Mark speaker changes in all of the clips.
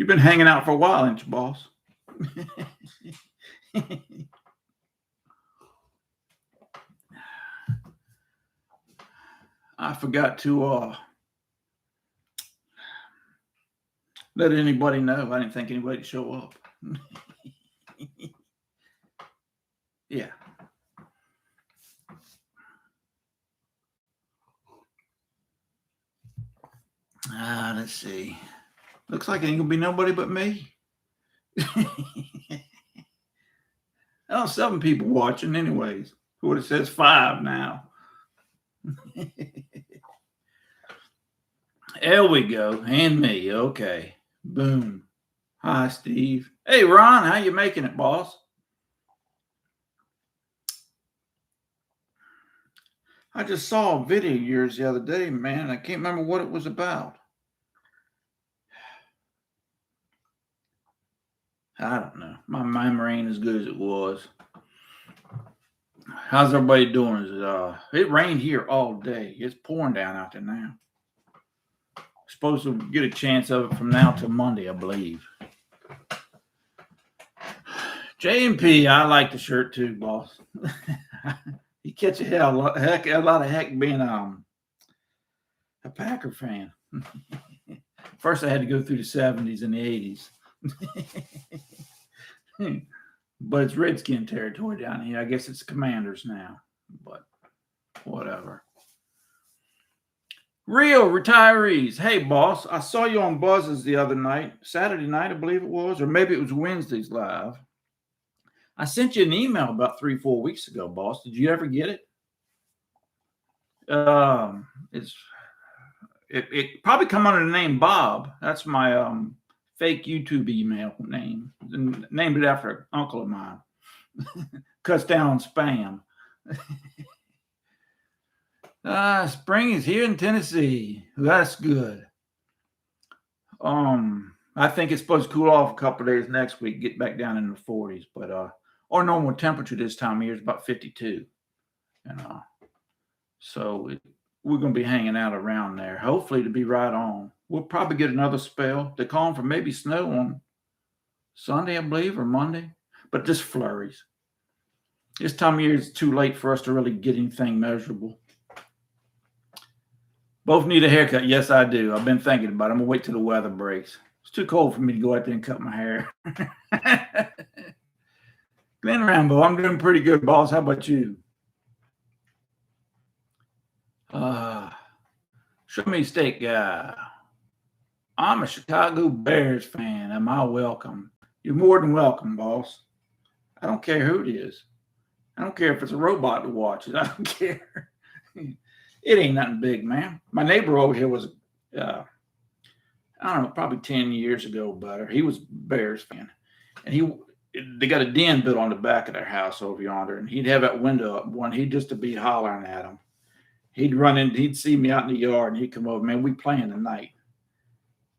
Speaker 1: You've been hanging out for a while, ain't you, boss? I forgot to let anybody know. I didn't think anybody'd show up. Yeah. Let's see. Looks like it ain't gonna be nobody but me. Oh, 7 people watching, anyways. What it says 5 now. There we go. And me. Okay. Boom. Hi, Steve. Hey, Ron. How you making it, boss? I just saw a video of yours the other day, man. I can't remember what it was about. I don't know. My memory ain't as good as it was. How's everybody doing? It rained here all day. It's pouring down out there now. Supposed to get a chance of it from now till Monday, I believe. J&P, I like the shirt too, boss. You catch a lot of heck being a Packer fan. First, I had to go through the 70s and the 80s. But it's Redskin territory down here. I guess it's Commanders now, but whatever. Real retirees. Hey, boss, I saw you on Buzz's the other night, Saturday night, I believe it was, or maybe it was Wednesday's live. I sent you an email about 3-4 weeks ago, boss. Did you ever get it? It probably come under the name Bob. That's my fake YouTube email name. Named it after an uncle of mine. Cuts down on spam. Spring is here in Tennessee. That's good. I think it's supposed to cool off a couple of days next week, get back down in the 40s. But our normal temperature this time of year is about 52. So we're going to be hanging out around there. Hopefully to be right on. We'll probably get another spell. They're calling for maybe snow on Sunday, I believe, or Monday. But just flurries. This time of year is too late for us to really get anything measurable. Both need a haircut. Yes, I do. I've been thinking about it. I'm going to wait till the weather breaks. It's too cold for me to go out there and cut my hair. Glenn Rambo, I'm doing pretty good, boss. How about you? Show me steak guy. I'm a Chicago Bears fan. Am I welcome? You're more than welcome, boss. I don't care who it is. I don't care if it's a robot that watches. I don't care. It ain't nothing big, man. My neighbor over here was, I don't know, probably 10 years ago, better. He was a Bears fan. And they got a den built on the back of their house over yonder. And he'd have that window up one. He'd just be hollering at him. He'd run in, he'd see me out in the yard, and he'd come over, man, we playing tonight.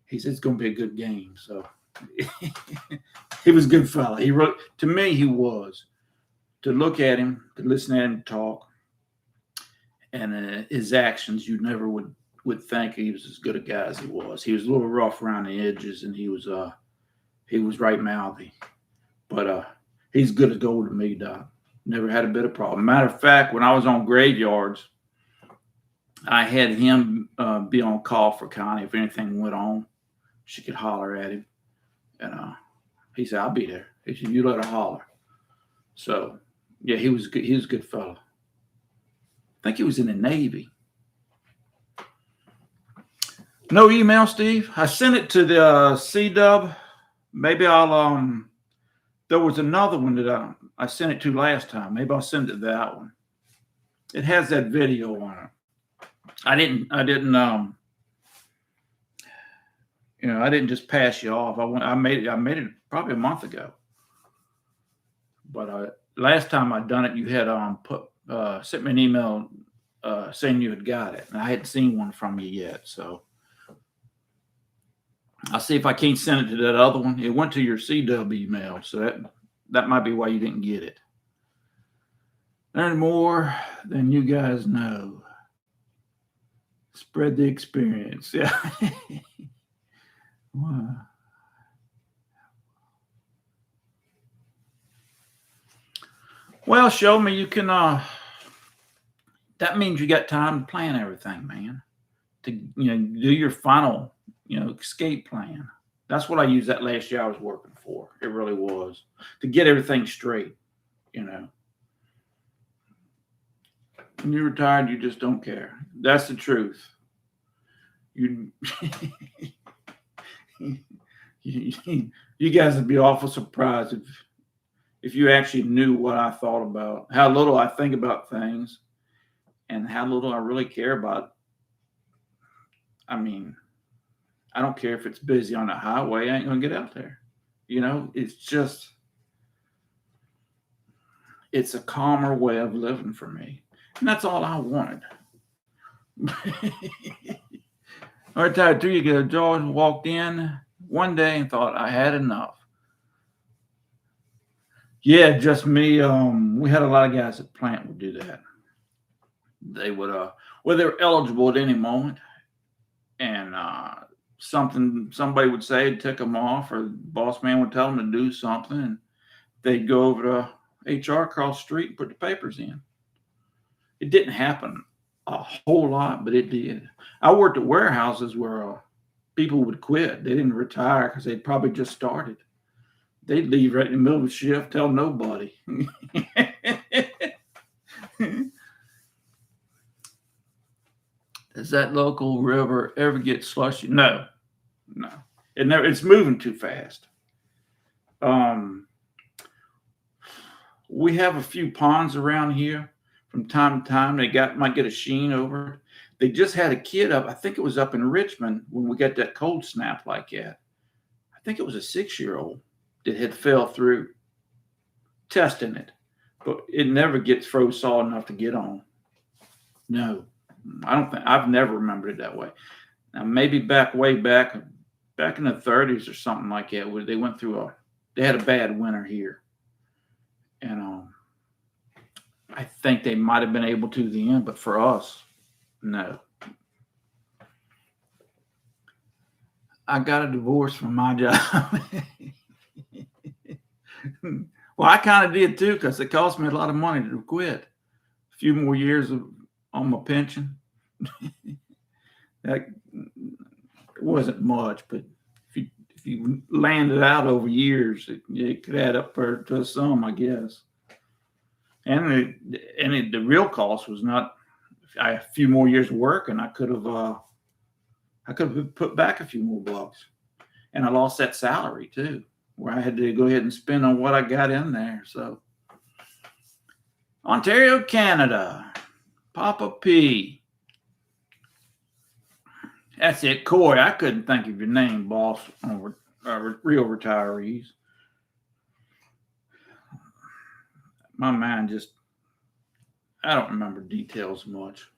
Speaker 1: He said, it's going to be a good game. So he was a good fella. To me, he was. To look at him, to listen to him talk, and his actions, you never would think he was as good a guy as he was. He was a little rough around the edges, and he was right mouthy. But he's good as gold to me, Doc. Never had a bit of problem. Matter of fact, when I was on graveyards, I had him be on call for Connie. If anything went on, she could holler at him. And he said, I'll be there. He said, you let her holler. So, yeah, he was good. He was a good fellow. I think he was in the Navy. No email, Steve? I sent it to the C-Dub. Maybe I'll, there was another one that I sent it to last time. Maybe I'll send it to that one. It has that video on it. I didn't, I didn't just pass you off. I made it probably a month ago. But last time I done it, you had sent me an email saying you had got it, and I hadn't seen one from you yet. So I'll see if I can't send it to that other one. It went to your CW email, so that might be why you didn't get it. Learn more than you guys know. Spread the experience. Yeah. Wow. Well, show me you can. That means you got time to plan everything, man. To do your final escape plan. That's what I used that last year I was working for. It really was to get everything straight. You know, when you're retired, you just don't care. That's the truth. You, you guys would be awful surprised if you actually knew what I thought about, how little I think about things, and how little I really care about. I mean, I don't care if it's busy on the highway. I ain't gonna get out there. It's just it's a calmer way of living for me, and that's all I wanted. All right, Ty, 2 years ago, George walked in one day and thought I had enough. Yeah, just me. We had a lot of guys at plant would do that. They would, well, they were eligible at any moment, and somebody would say took them off, or the boss man would tell them to do something, and they'd go over to HR across the street and put the papers in. It didn't happen a whole lot, but it did. I worked at warehouses where people would quit. They didn't retire because they'd probably just started. They'd leave right in the middle of the shift, tell nobody. Does that local river ever get slushy? No. It never. It's moving too fast. We have a few ponds around here. From time to time, they might get a sheen over it. They just had a kid up. I think it was up in Richmond when we got that cold snap like that. I think it was a 6-year-old that had fell through testing it, but it never gets froze solid enough to get on. No, I don't think I've never remembered it that way. Now maybe way back in the 30s or something like that, where they went through they had a bad winter here, and I think they might have been able to the end, but for us, no. I got a divorce from my job. Well, I kind of did too, because it cost me a lot of money to quit. A few more years on my pension. That wasn't much, but if you land it out over years, it could add up to a sum, I guess. And the real cost was not a few more years of work, and I could have put back a few more bucks, and I lost that salary too, where I had to go ahead and spend on what I got in there. So, Ontario, Canada, Papa P. That's it, Corey. I couldn't think of your name, boss. On real retirees. My mind I don't remember details much.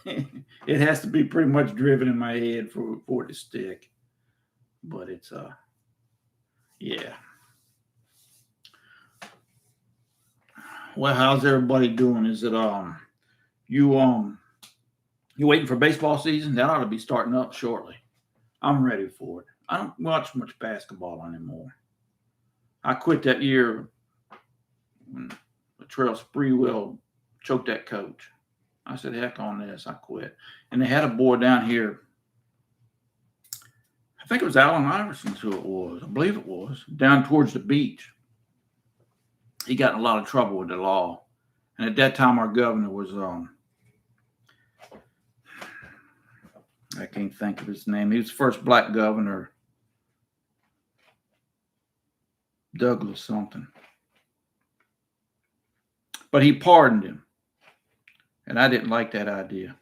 Speaker 1: It has to be pretty much driven in my head for it to stick. But it's yeah. Well, how's everybody doing? Is it you waiting for baseball season? That ought to be starting up shortly. I'm ready for it. I don't watch much basketball anymore. I quit that year when Latrell Sprewell choked that coach. I said, heck on this. I quit. And they had a boy down here. I think it was Allen Iverson's who it was. I believe it was. Down towards the beach. He got in a lot of trouble with the law. And at that time, our governor was, I can't think of his name. He was the first black governor, Douglas something. But he pardoned him. And I didn't like that idea.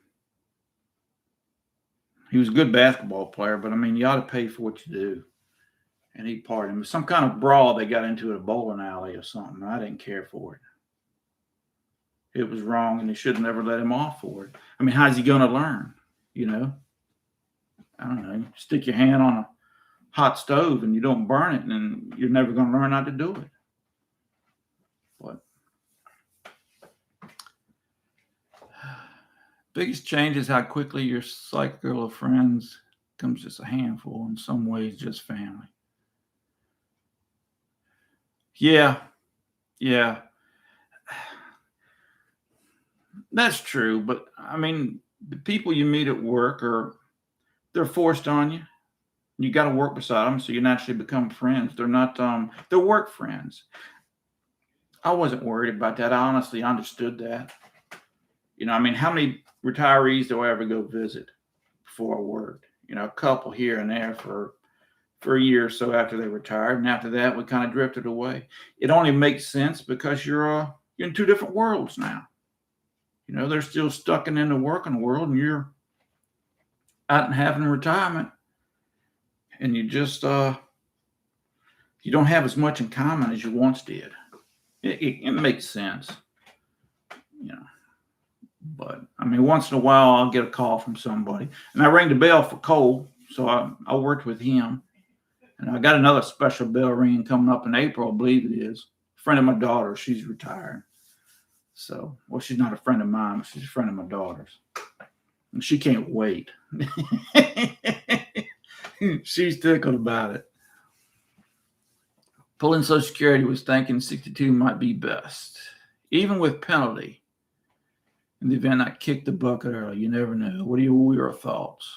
Speaker 1: He was a good basketball player, but I mean, you ought to pay for what you do. And he pardoned him. Some kind of brawl they got into at a bowling alley or something. I didn't care for it. It was wrong, and they should have never let him off for it. I mean, how's he going to learn? I don't know. Stick your hand on a hot stove and you don't burn it, and you're never going to learn how to do it. But biggest change is how quickly your cycle of friends becomes just a handful. In some ways, just family. Yeah. Yeah, that's true. But I mean, the people you meet at work are they're forced on you. You got to work beside them, so you naturally become friends. They're not they're work friends. I wasn't worried about that. I honestly understood that. I mean, how many retirees do I ever go visit before I worked? A couple here and there for a year or so after they retired, and after that, we kind of drifted away. It only makes sense because you're in two different worlds now. They're still stuck in the working world, and you're out and having retirement, and you don't have as much in common as you once did. It makes sense, you know. But I mean, once in a while, I'll get a call from somebody, and I rang the bell for Cole, so I worked with him, and I got another special bell ringing coming up in April, I believe it is. A friend of my daughter, she's retired, so well, she's not a friend of mine, but she's a friend of my daughter's, and she can't wait. She's tickled about it. Pulling Social Security was thinking 62 might be best, even with penalty. In the event I kicked the bucket early, you never know. What are your thoughts?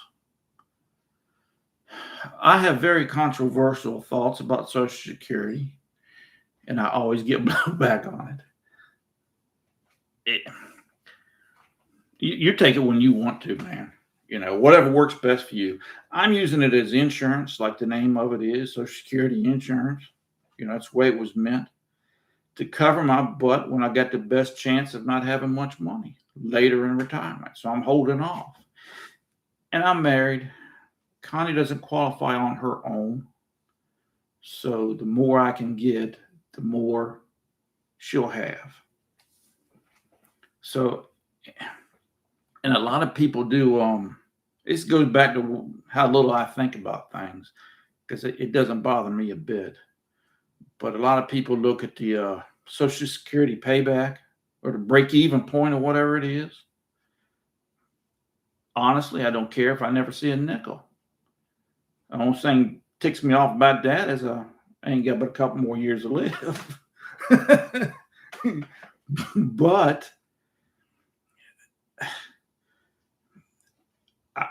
Speaker 1: I have very controversial thoughts about Social Security, and I always get back on it. You take it when you want to, man. Whatever works best for you. I'm using it as insurance, like the name of it is, Social Security insurance. That's the way it was meant, to cover my butt when I got the best chance of not having much money later in retirement. So I'm holding off. And I'm married. Connie doesn't qualify on her own. So the more I can get, the more she'll have. So, and a lot of people do, this goes back to how little I think about things, because it doesn't bother me a bit. But a lot of people look at the Social Security payback or the break-even point or whatever it is. Honestly, I don't care if I never see a nickel. The only thing ticks me off about that is I ain't got but a couple more years to live. But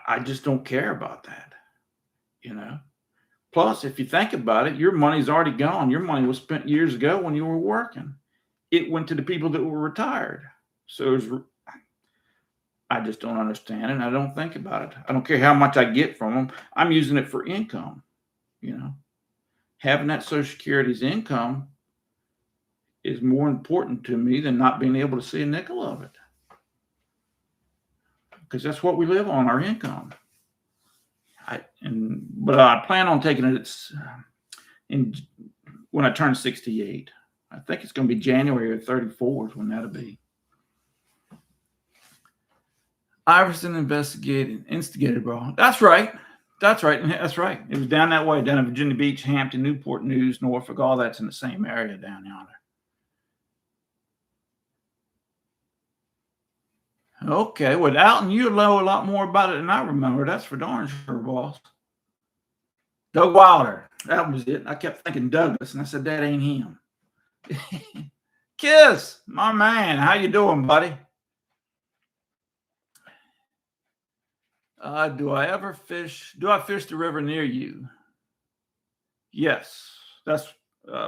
Speaker 1: I just don't care about that, Plus, if you think about it, your money's already gone. Your money was spent years ago when you were working. It went to the people that were retired. So I just don't understand it, and I don't think about it. I don't care how much I get from them. I'm using it for income, Having that Social Security's income is more important to me than not being able to see a nickel of it. Because that's what we live on, our income. But I plan on taking it when I turn 68. I think it's going to be January 34th when that'll be. Iverson instigated, bro. That's right. It was down that way, down in Virginia Beach, Hampton, Newport News, Norfolk. All that's in the same area down yonder. Okay, well, Alton, you know a lot more about it than I remember. That's for darn sure, boss. Doug Wilder. That was it. I kept thinking Douglas, and I said, that ain't him. Kiss, my man. How you doing, buddy? Do I fish the river near you? Yes.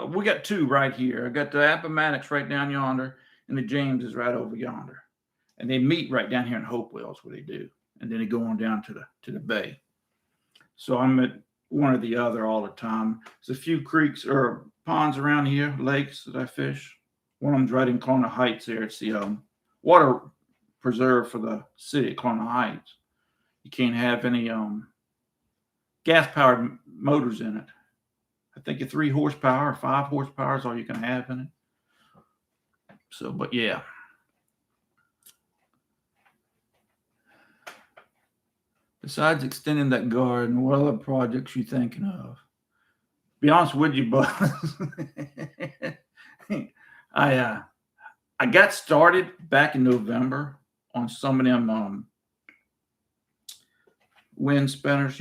Speaker 1: We got two right here. I got the Appomattox right down yonder, and the James is right over yonder. And they meet right down here in Hopewell is what they do. And then they go on down to the bay. So I'm at one or the other all the time. There's a few creeks or ponds around here, lakes that I fish. One of them's right in Clona Heights there. It's the water preserve for the city of Clona Heights. You can't have any gas-powered motors in it. I think a 3 horsepower or 5 horsepower is all you can have in it. So, but yeah. Besides extending that garden, what other projects you thinking of? Be honest with you, Buzz. I got started back in November on some of them wind spinners,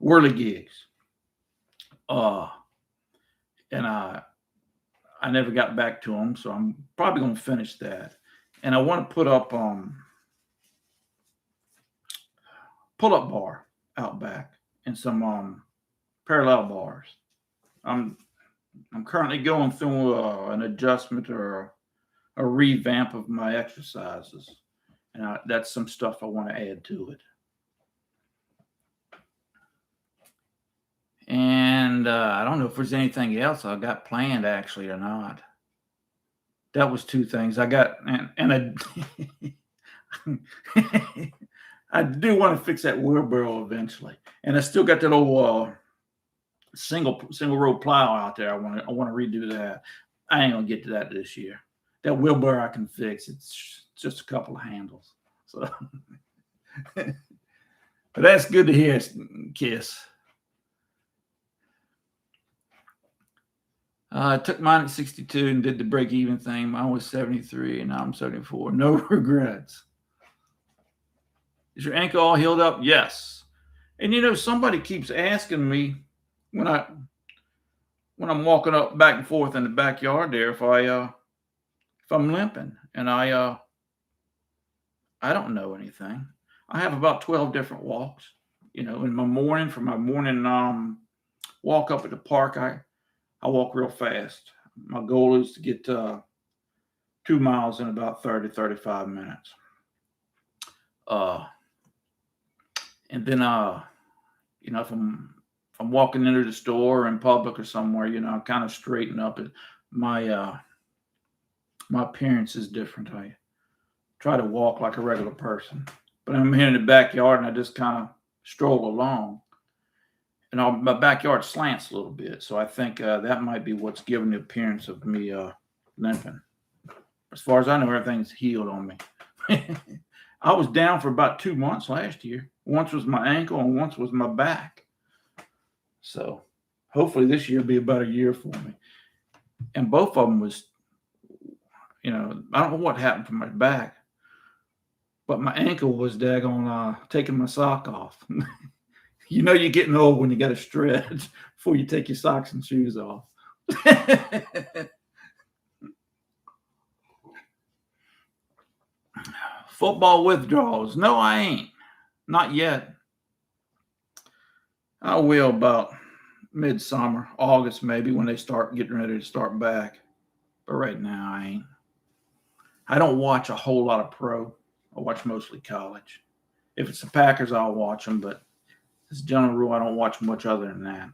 Speaker 1: whirly gigs. And I never got back to them, so I'm probably going to finish that. And I want to put up pull-up bar out back and some parallel bars. I'm currently going through an adjustment or a revamp of my exercises, and that's some stuff I want to add to it. And I don't know if there's anything else I got planned actually or not. That was two things I got, and I do want to fix that wheelbarrow eventually, and I still got that old single row plow out there. I want to redo that. I ain't gonna get to that this year. That wheelbarrow I can fix. It's just a couple of handles. So, but that's good to hear, Kiss. I took mine at 62 and did the break-even thing. Mine was 73, and now I'm 74. No regrets. Is your ankle all healed up? Yes. And somebody keeps asking me when I'm walking up back and forth in the backyard there if I'm limping, and I don't know anything. I have about 12 different walks. In my morning, for my morning walk up at the park, I walk real fast. My goal is to get 2 miles in about 30-35 minutes. And then if I'm walking into the store or in public or somewhere, I kind of straighten up. My appearance is different. I try to walk like a regular person, but I'm here in the backyard and I just kind of stroll along. And my backyard slants a little bit, so I think that might be what's giving the appearance of me limping. As far as I know, everything's healed on me. I was down for about 2 months last year. Once was my ankle and once was my back. So hopefully this year will be about a year for me. And both of them was, I don't know what happened to my back, but my ankle was daggone taking my sock off. You're getting old when you got to stretch before you take your socks and shoes off. Football withdrawals. No, I ain't. Not yet. I will about midsummer, August maybe, when they start getting ready to start back. But right now, I ain't. I don't watch a whole lot of pro. I watch mostly college. If it's the Packers, I'll watch them, but as a general rule, I don't watch much other than that.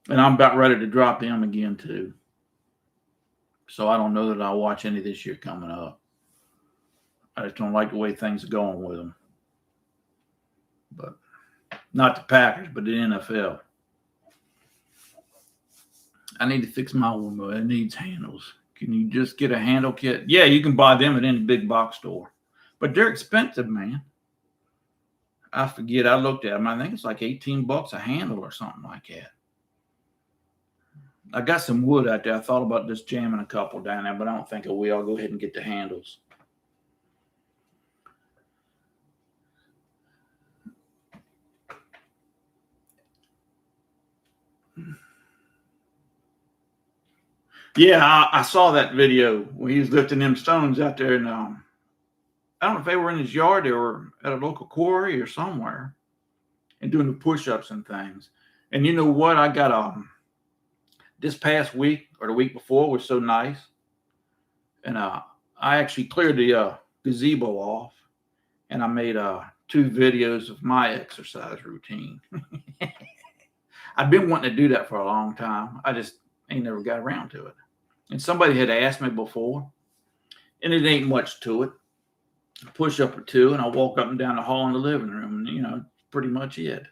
Speaker 1: And I'm about ready to drop them again, too. So I don't know that I'll watch any this year coming up. I just don't like the way things are going with them. But not the Packers, but the NFL. I need to fix my one, but it needs handles. Can you just get a handle kit? Yeah, you can buy them at any big box store. But they're expensive, man. I forget. I looked at them. I think it's like $18 a handle or something like that. I got some wood out there. I thought about just jamming a couple down there, but I don't think I will. I'll go ahead and get the handles. Yeah, I saw that video when he was lifting them stones out there, and I don't know if they were in his yard or at a local quarry or somewhere, and doing the push-ups and things. And you know what? I got this past week or the week before was so nice, and I actually cleared the gazebo off, and I made 2 videos of my exercise routine. I've been wanting to do that for a long time. I just ain't never got around to it. And somebody had asked me before, and it ain't much to it. A push up or 2, and I walk up and down the hall in the living room, and pretty much it.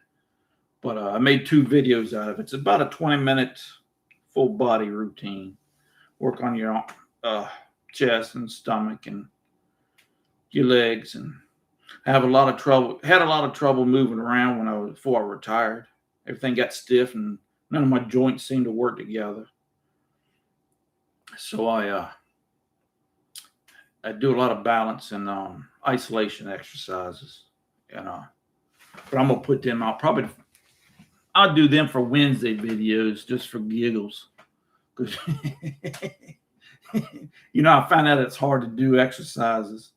Speaker 1: But I made 2 videos out of it. It's about a 20-minute full body routine. Work on your chest and stomach and your legs. And I have a lot of trouble. Had a lot of trouble moving around before I retired. Everything got stiff, and none of my joints seemed to work together. So I do a lot of balance and isolation exercises, but I'm gonna put them out. I'll do them for Wednesday videos just for giggles. Because I find out it's hard to do exercises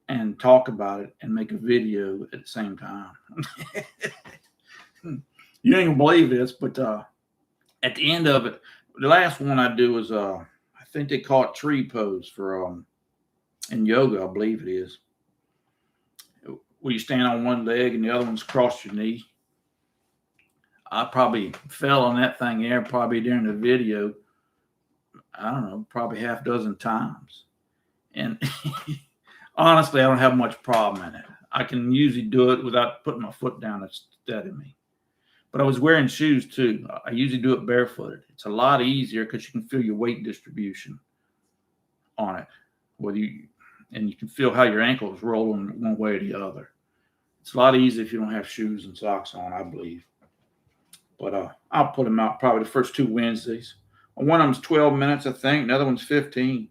Speaker 1: and talk about it and make a video at the same time. You ain't gonna believe this, but at the end of it, the last one I do is I think they call it tree pose for in yoga, I believe it is. Where you stand on one leg and the other one's across your knee. I probably fell on that thing there probably during the video, I don't know, probably half a dozen times. And honestly, I don't have much problem in it. I can usually do it without putting my foot down to steady me. But I was wearing shoes too. I usually do it barefooted. It's a lot easier because you can feel your weight distribution on it. And you can feel how your ankle is rolling one way or the other. It's a lot easier if you don't have shoes and socks on, I believe. But I'll put them out probably the first 2 Wednesdays. One of them's 12 minutes, I think. The other one's 15.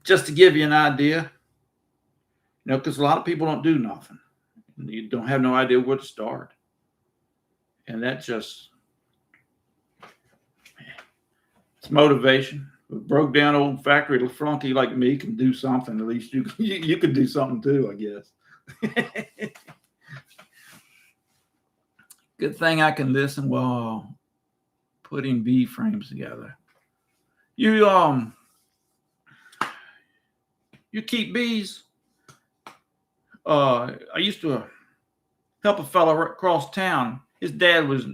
Speaker 1: Just to give you an idea, because a lot of people don't do nothing. You don't have no idea where to start. And that just, it's motivation. A broke down old factory flunky like me can do something. At least you can do something too, I guess. Good thing I can listen while putting B frames together. You keep bees. I used to help a fellow across town. His dad was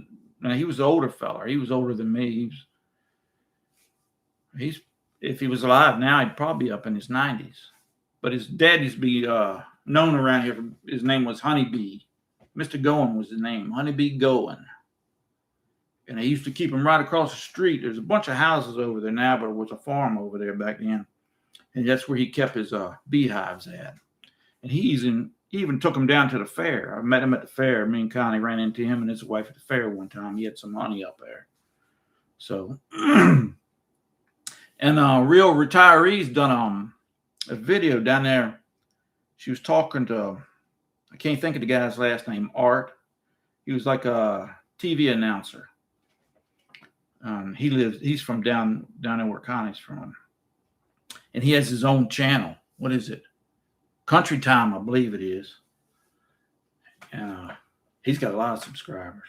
Speaker 1: he was an older fella. He was older than me. He's if he was alive now, he'd probably be up in his 90s. But his dad used to be known around here. His name was Honeybee. Mr. Goen was his name, Honeybee Goen. And they used to keep him right across the street. There's a bunch of houses over there now, but it was a farm over there back then. And that's where he kept his beehives at. And he even took him down to the fair. I met him at the fair. Me and Connie ran into him and his wife at the fair one time. He had some honey up there. So, and Real Retirees done a video down there. She was talking to, I can't think of the guy's last name, Art. He was like a TV announcer. He's from down there where Connie's from. And he has his own channel. What is it? Country Time, I believe it is. And he's got a lot of subscribers.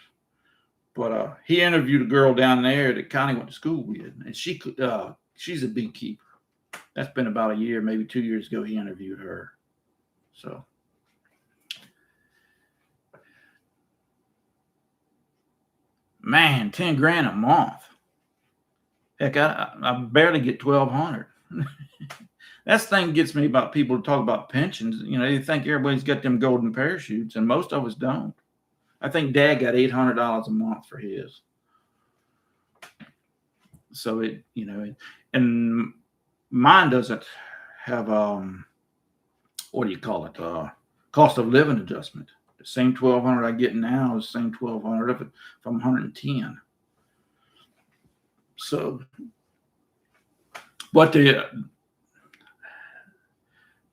Speaker 1: But he interviewed a girl down there that Connie went to school with. And she's a beekeeper. That's been about a year, maybe 2 years ago he interviewed her. So. Man, 10 grand a month. Heck, I barely get 1,200. That's the thing gets me about people who talk about pensions. They think everybody's got them golden parachutes, and most of us don't. I think Dad got $800 a month for his. So and mine doesn't have what do you call it? Cost of living adjustment. The same 1,200 I get now is the same 1,200 if I'm 110. So, but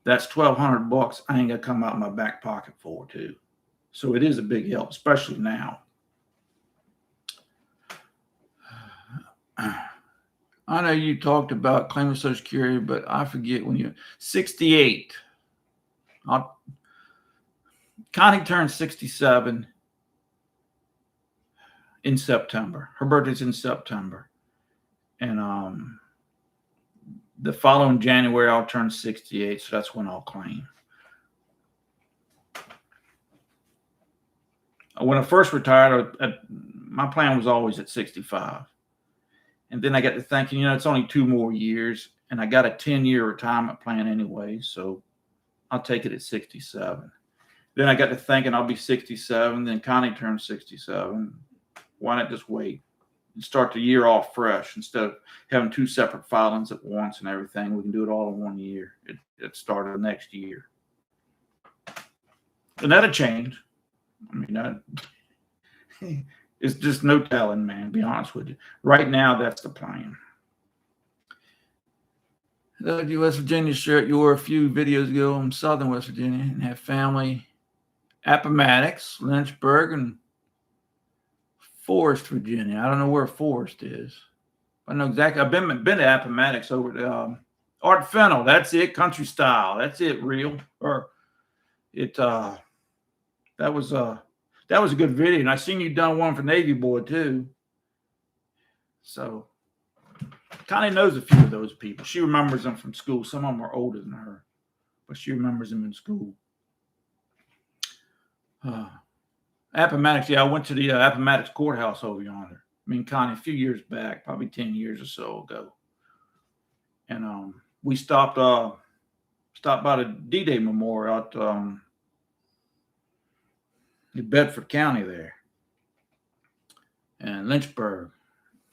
Speaker 1: that's $1,200 I ain't gonna come out of my back pocket for too. So it is a big help, especially now. I know you talked about claiming Social Security, but I forget when you're 68. Connie turned 67 in September. Her birthday's in September. And the following January, I'll turn 68, so that's when I'll claim. When I first retired, my plan was always at 65. And then I got to thinking, it's only 2 more years, and I got a 10-year retirement plan anyway, so I'll take it at 67. Then I got to thinking I'll be 67. Then Connie turned 67. Why not just wait and start the year off fresh instead of having 2 separate filings at once and everything? We can do it all in 1 year at start of the next year. And that'll change. I mean, it's just no telling, man, to be honest with you. Right now, that's the plan. The West Virginia shirt you wore a few videos ago in Southern West Virginia and have family Appomattox, Lynchburg, and Forest, Virginia. I don't know where Forest is. I know exactly. I've been to Appomattox over to Art Fennell. That's it. Country style. That's it. Real or it. That was a good video, and I seen you done one for Navy Boy too. So Connie knows a few of those people. She remembers them from school. Some of them are older than her, but she remembers them in school. Appomattox, yeah, I went to the Appomattox courthouse over yonder. Me and Connie a few years back, probably 10 years or so ago. And we stopped by the D-Day Memorial at in Bedford County there, and Lynchburg.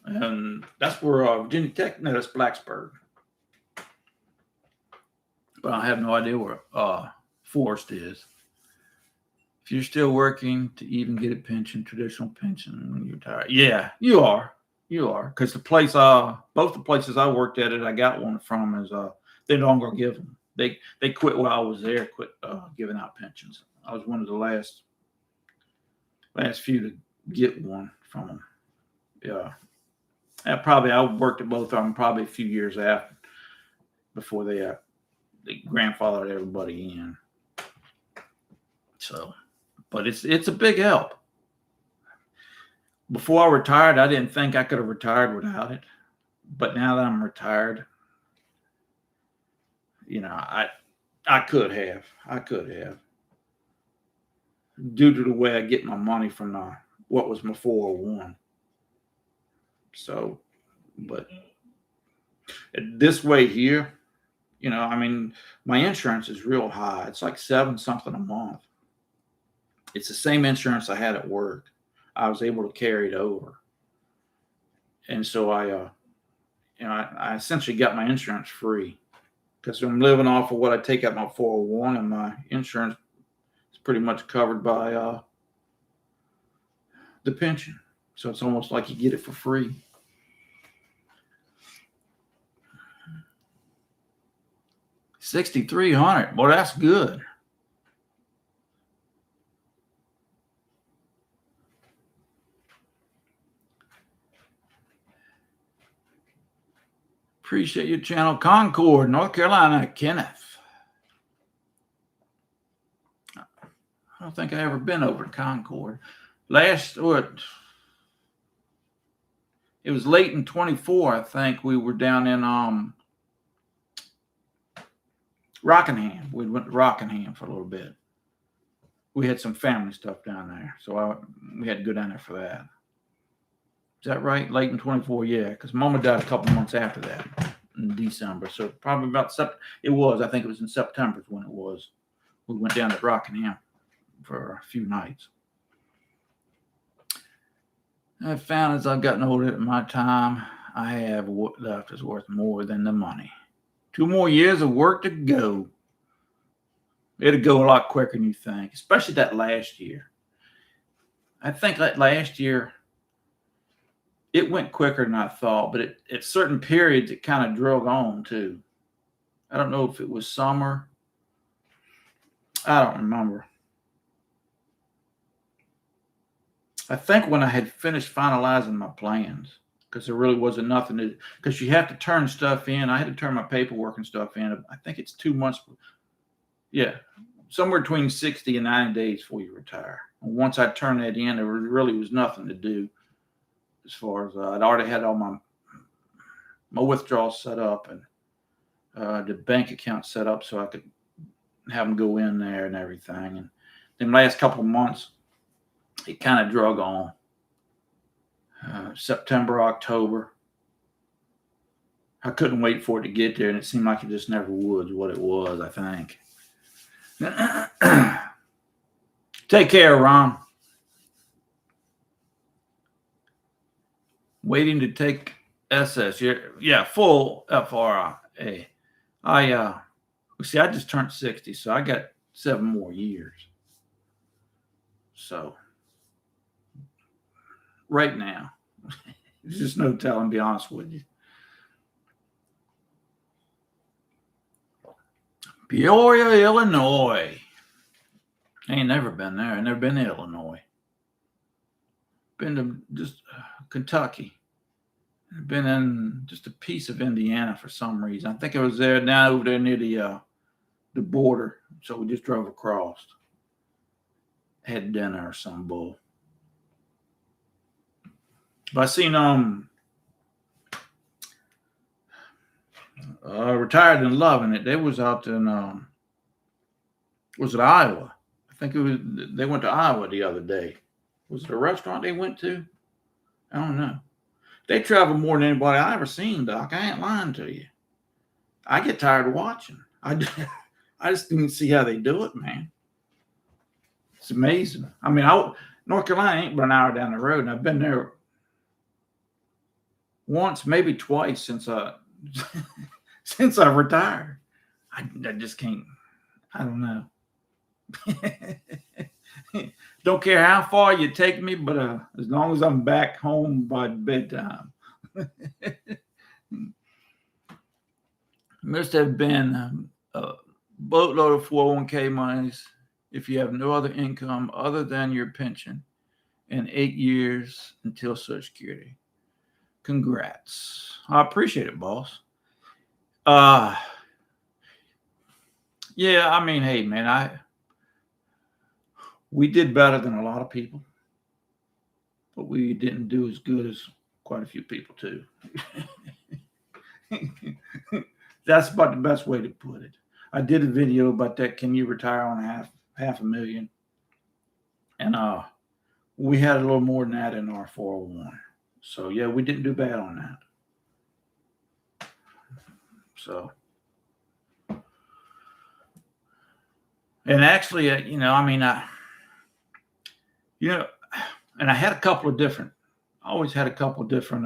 Speaker 1: And that's where Virginia Tech, no, that's Blacksburg. But I have no idea where Forest is. If you're still working to even get a pension, traditional pension when you retire. Yeah, you are. You are. Because the place, both the places I worked at I got one from is they no longer give them. They quit while I was there, quit giving out pensions. I was one of the last few to get one from them. Yeah. I worked at both of them probably a few years after, before they grandfathered everybody in. So, but it's a big help. Before I retired, I didn't think I could have retired without it. But now that I'm retired, I could have. Due to the way I get my money from what was my 401. So, but this way here, my insurance is real high. It's like $7 something a month. It's the same insurance I had at work. I was able to carry it over. And so I essentially got my insurance free because I'm living off of what I take out my 401, and my insurance is pretty much covered by the pension. So it's almost like you get it for free. $6,300. Well, that's good. Appreciate your channel. Concord, North Carolina, Kenneth. I don't think I ever been over to Concord. It was late in 24, I think. We were down in Rockingham. We went to Rockingham for a little bit. We had some family stuff down there, so we had to go down there for that. Is that right? Late in 24, yeah, because Mama died a couple months after that, in December. So probably about I think it was in September when it was. We went down to Rockingham for a few nights. I found as I've gotten older, my time I have left is worth more than the money. 2 more years of work to go. It'll go a lot quicker than you think, especially that last year. I think that last year, it went quicker than I thought, but at certain periods, it kind of drug on too. I don't know if it was summer. I don't remember. I think when I had finished finalizing my plans, because there really wasn't nothing to, because you have to turn stuff in. I had to turn my paperwork and stuff in. I think it's 2 months. Yeah, somewhere between 60 and 90 days before you retire. And once I turned that in, there really was nothing to do. As far as I'd already had all my withdrawals set up and the bank account set up so I could have them go in there and everything. And then last couple of months, it kind of drug on. September, October. I couldn't wait for it to get there, and it seemed like it just never would. What it was, I think. Take care, Ron. Waiting to take SS. Yeah, full FRA. I just turned 60, so I got 7 more years. So right now, there's just no telling, to be honest with you. Peoria, Illinois. I ain't never been there. I never been to Illinois. been to just Kentucky. Been in just a piece of Indiana for some reason. I think it was there down over there near the border. So we just drove across. Had dinner or some bull. But I seen Retired and Loving It. They was out in was it Iowa? I think they went to Iowa the other day. Was it a restaurant they went to? I don't know. They travel more than anybody I ever seen, Doc. I ain't lying to you. I get tired of watching. I just didn't see how they do it, man. It's amazing. I mean, North Carolina ain't but an hour down the road, and I've been there once, maybe twice since since I've retired. I just can't. I don't know. Don't care how far you take me, but as long as I'm back home by bedtime. Must have been a boatload of 401k monies if you have no other income other than your pension in 8 years until Social Security. Congrats. I appreciate it, boss. Yeah, I mean, hey, man, we did better than a lot of people, but we didn't do as good as quite a few people too. That's about the best way to put it. I did a video about that. Can you retire on half a million? And we had a little more than that in our 401. So yeah, we didn't do bad on that. So, and actually, and I had a couple of different. I always had a couple of different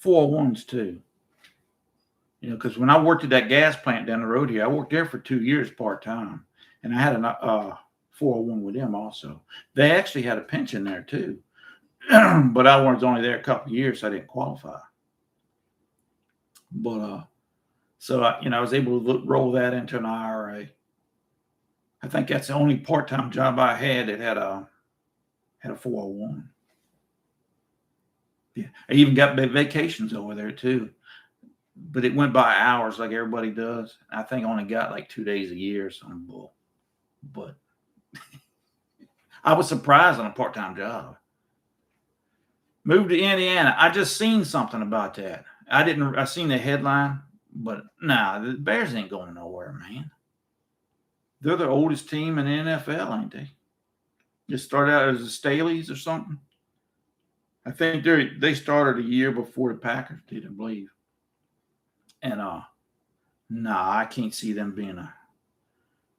Speaker 1: 401s too. Because when I worked at that gas plant down the road here, I worked there for 2 years part time, and I had a 401 with them also. They actually had a pension there too, but I was only there a couple of years, so I didn't qualify. But so I was able to roll that into an IRA. I think that's the only part-time job I had that had a 401. Yeah, I even got vacations over there too, but it went by hours like everybody does. I think I only got like 2 days a year or something. But I was surprised on a part-time job. Moved to Indiana. I just seen something about that. I seen the headline, but nah, the Bears ain't going nowhere, man. They're the oldest team in the NFL, ain't they? Just started out as the Staleys or something. I think they started a year before the Packers did, I believe. And nah, I can't see them being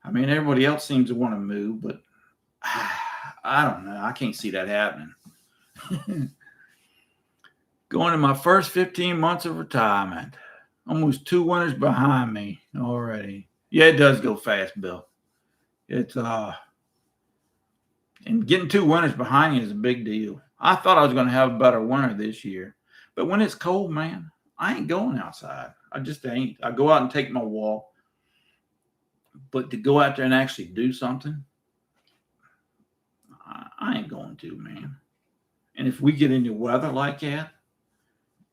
Speaker 1: I mean, everybody else seems to want to move, but I don't know. I can't see that happening. Going to my first 15 months of retirement. Almost 2 winters behind me already. Yeah, it does go fast, Bill. It's and getting 2 winters behind you is a big deal. I thought I was going to have a better winter this year, but when it's cold, man, I ain't going outside. I just ain't. I go out and take my walk, but to go out there and actually do something, I ain't going to, man. And if we get into weather like that,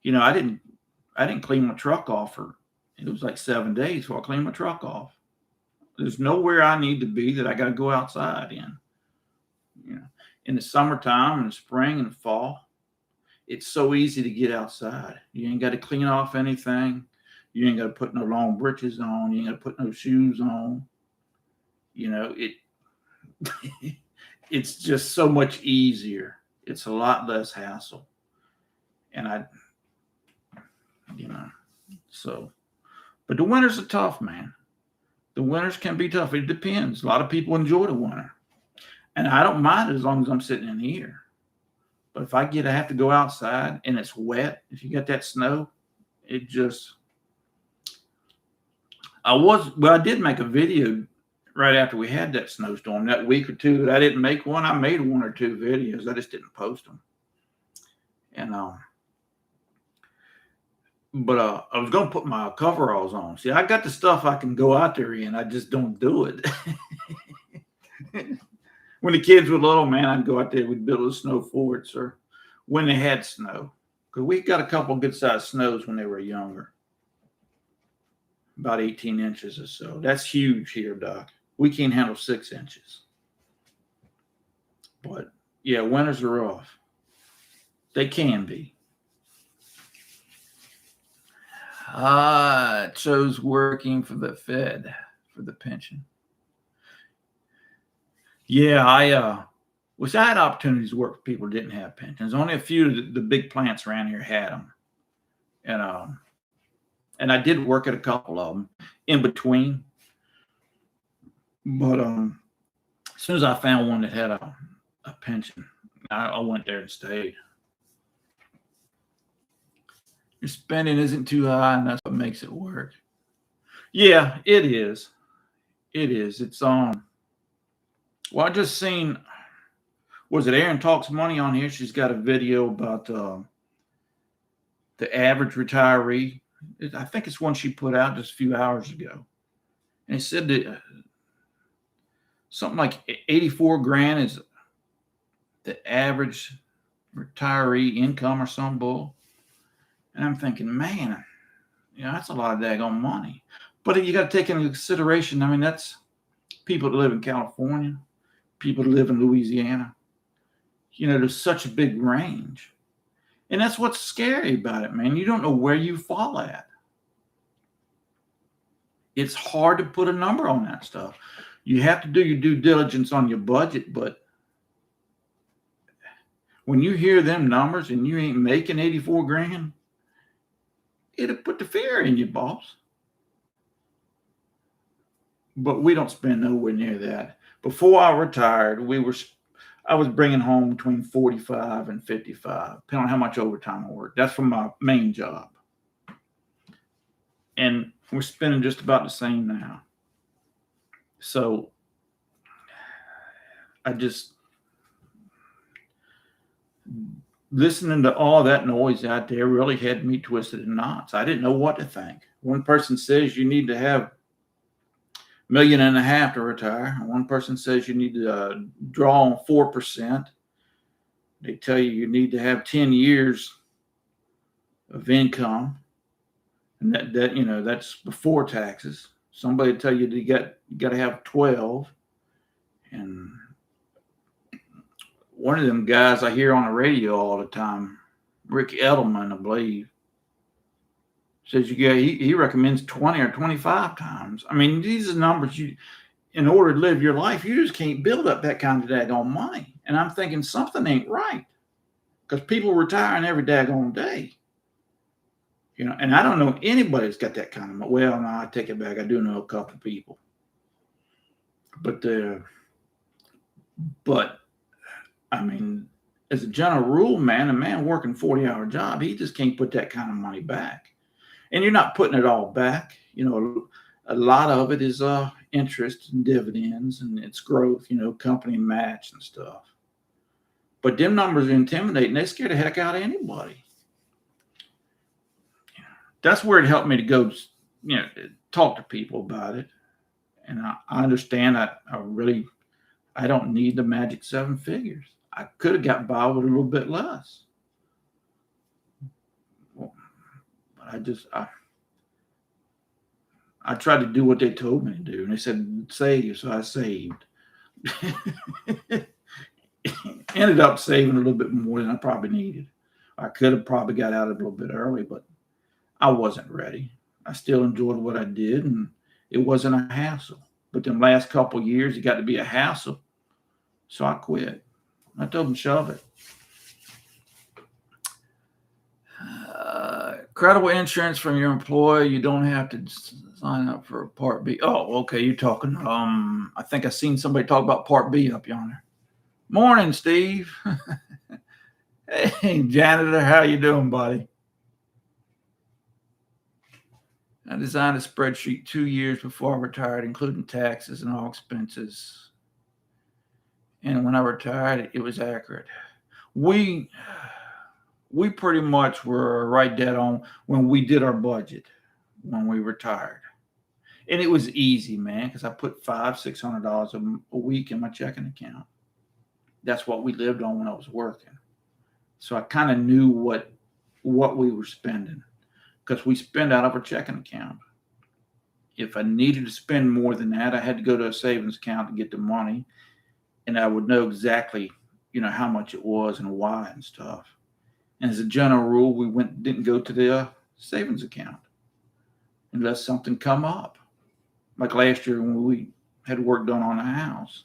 Speaker 1: I didn't clean my truck off for it was like 7 days before I cleaned my truck off. There's nowhere I need to be that I got to go outside in. In the summertime and the spring and the fall, it's so easy to get outside. You ain't got to clean off anything. You ain't got to put no long breeches on. You ain't got to put no shoes on. It's just so much easier. It's a lot less hassle. And but the winters are tough, man. The winters can be tough. It depends. A lot of people enjoy the winter. And I don't mind it as long as I'm sitting in here. But if I have to go outside and it's wet, if you got that snow, it just, I did make a video right after we had that snowstorm, that week or two. I didn't make one. I made 1 or 2 videos. I just didn't post them. And, but I was going to put my coveralls on. See, I got the stuff I can go out there in. I just don't do it. When the kids were little, man, I'd go out there. We'd build a snow forts, or when they had snow, because we got a couple good sized snows when they were younger, about 18 inches or so. That's huge here, Doc. We can't handle 6 inches. But yeah, winters are rough. They can be. It shows working for the Fed for the pension. Yeah, I had opportunities to work for people who didn't have pensions. Only a few of the big plants around here had them, and I did work at a couple of them in between. But as soon as I found one that had a pension, I went there and stayed. Your spending isn't too high, and that's what makes it work. Yeah, it is. It is. It's well, I just seen, was it Aaron Talks Money on here? She's got a video about the average retiree. I think it's one she put out just a few hours ago, and it said that something like 84 grand is the average retiree income or some bull. And I'm thinking, man, that's a lot of daggone money. But you got to take into consideration, I mean, that's people that live in California, people that live in Louisiana. There's such a big range. And that's what's scary about it, man. You don't know where you fall at. It's hard to put a number on that stuff. You have to do your due diligence on your budget, but when you hear them numbers and you ain't making 84 grand, it'll put the fear in you, boss. But we don't spend nowhere near that. Before I retired, I was bringing home between 45 and 55, depending on how much overtime I worked. That's from my main job. And we're spending just about the same now. So I just, listening to all that noise out there really had me twisted in knots. I didn't know what to think. One person says you need to have $1.5 million to retire. One person says you need to draw on 4%. They tell you need to have 10 years of income, and that's before taxes. Somebody tell you you got to have 12, and one of them guys I hear on the radio all the time, Rick Edelman, I believe, says he recommends 20 or 25 times. I mean, these are numbers in order to live your life, you just can't build up that kind of daggone money. And I'm thinking something ain't right, because people retiring every daggone day. And I don't know anybody that's got that kind of money. Well, no, I take it back. I do know a couple of people. But I mean, as a general rule, man, a man working 40-hour job, he just can't put that kind of money back. And you're not putting it all back. A lot of it is interest and dividends, and it's growth, company match and stuff. But them numbers are intimidating. They scare the heck out of anybody. That's where it helped me to go, talk to people about it. And I understand I don't need the magic 7 figures. I could have got by with a little bit less. But I tried to do what they told me to do. And they said, save. So I saved. Ended up saving a little bit more than I probably needed. I could have probably got out a little bit early, but I wasn't ready. I still enjoyed what I did, and it wasn't a hassle. But the last couple of years, it got to be a hassle. So I quit. I told them, shove it. Credible insurance from your employer. You don't have to sign up for a Part B. Oh, okay. You're talking. I think I seen somebody talk about Part B up yonder. Morning, Steve. Hey, janitor. How you doing, buddy? I designed a spreadsheet 2 years before I retired, including taxes and all expenses. And when I retired, it was accurate. We pretty much were right dead on when we did our budget when we retired. And it was easy, man, because I put $500-$600 a week in my checking account. That's what we lived on when I was working. So I kind of knew what we were spending because we spend out of our checking account. If I needed to spend more than that, I had to go to a savings account to get the money, and I would know exactly, how much it was and why and stuff. And as a general rule, we didn't go to the savings account unless something come up. Like last year when we had work done on the house,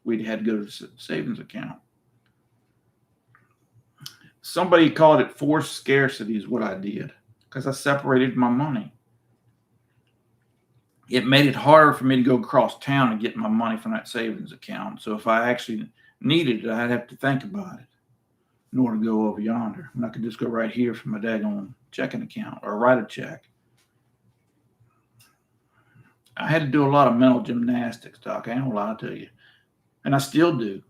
Speaker 1: we had to go to the savings account. Somebody called it forced scarcity is what I did because I separated my money. It made it harder for me to go across town and get my money from that savings account. So if I actually needed it, I'd have to think about it in order to go over yonder. And I could just go right here from my daggone checking account or write a check. I had to do a lot of mental gymnastics, Doc. I ain't gonna lie to you. And I still do.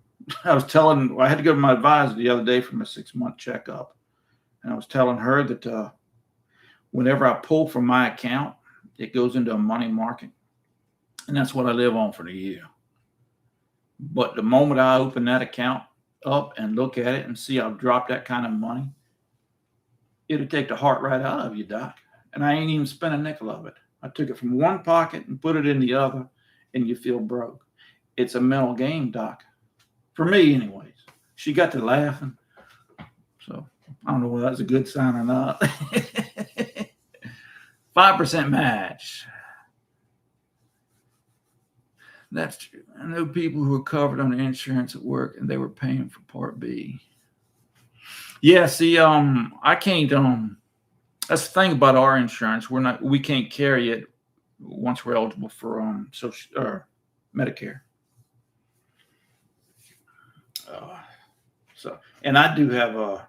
Speaker 1: I had to go to my advisor the other day for my 6-month checkup. And I was telling her that whenever I pull from my account, it goes into a money market. And that's what I live on for the year. But the moment I open that account up and look at it and see I've dropped that kind of money, it'll take the heart right out of you, Doc. And I ain't even spent a nickel of it. I took it from one pocket and put it in the other, and you feel broke. It's a mental game, Doc. For me, anyways. She got to laughing. So I don't know whether that's a good sign or not. 5% match. That's true. I know people who were covered on insurance at work and they were paying for Part B. Yeah, see, I can't. That's the thing about our insurance. We can't carry it once we're eligible for social or Medicare. And I do have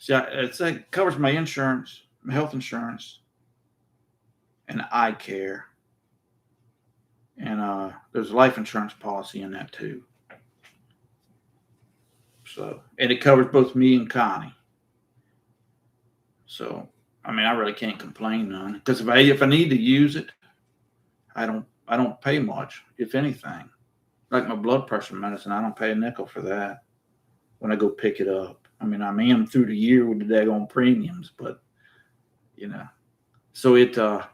Speaker 1: it covers my insurance, my health insurance, and eye care. And there's a life insurance policy in that too. So, and it covers both me and Connie. So, I mean, I really can't complain none because if I need to use it, I don't pay much, if anything. Like my blood pressure medicine, I don't pay a nickel for that when I go pick it up. I mean, I'm in through the year with the daggone premiums, but so it a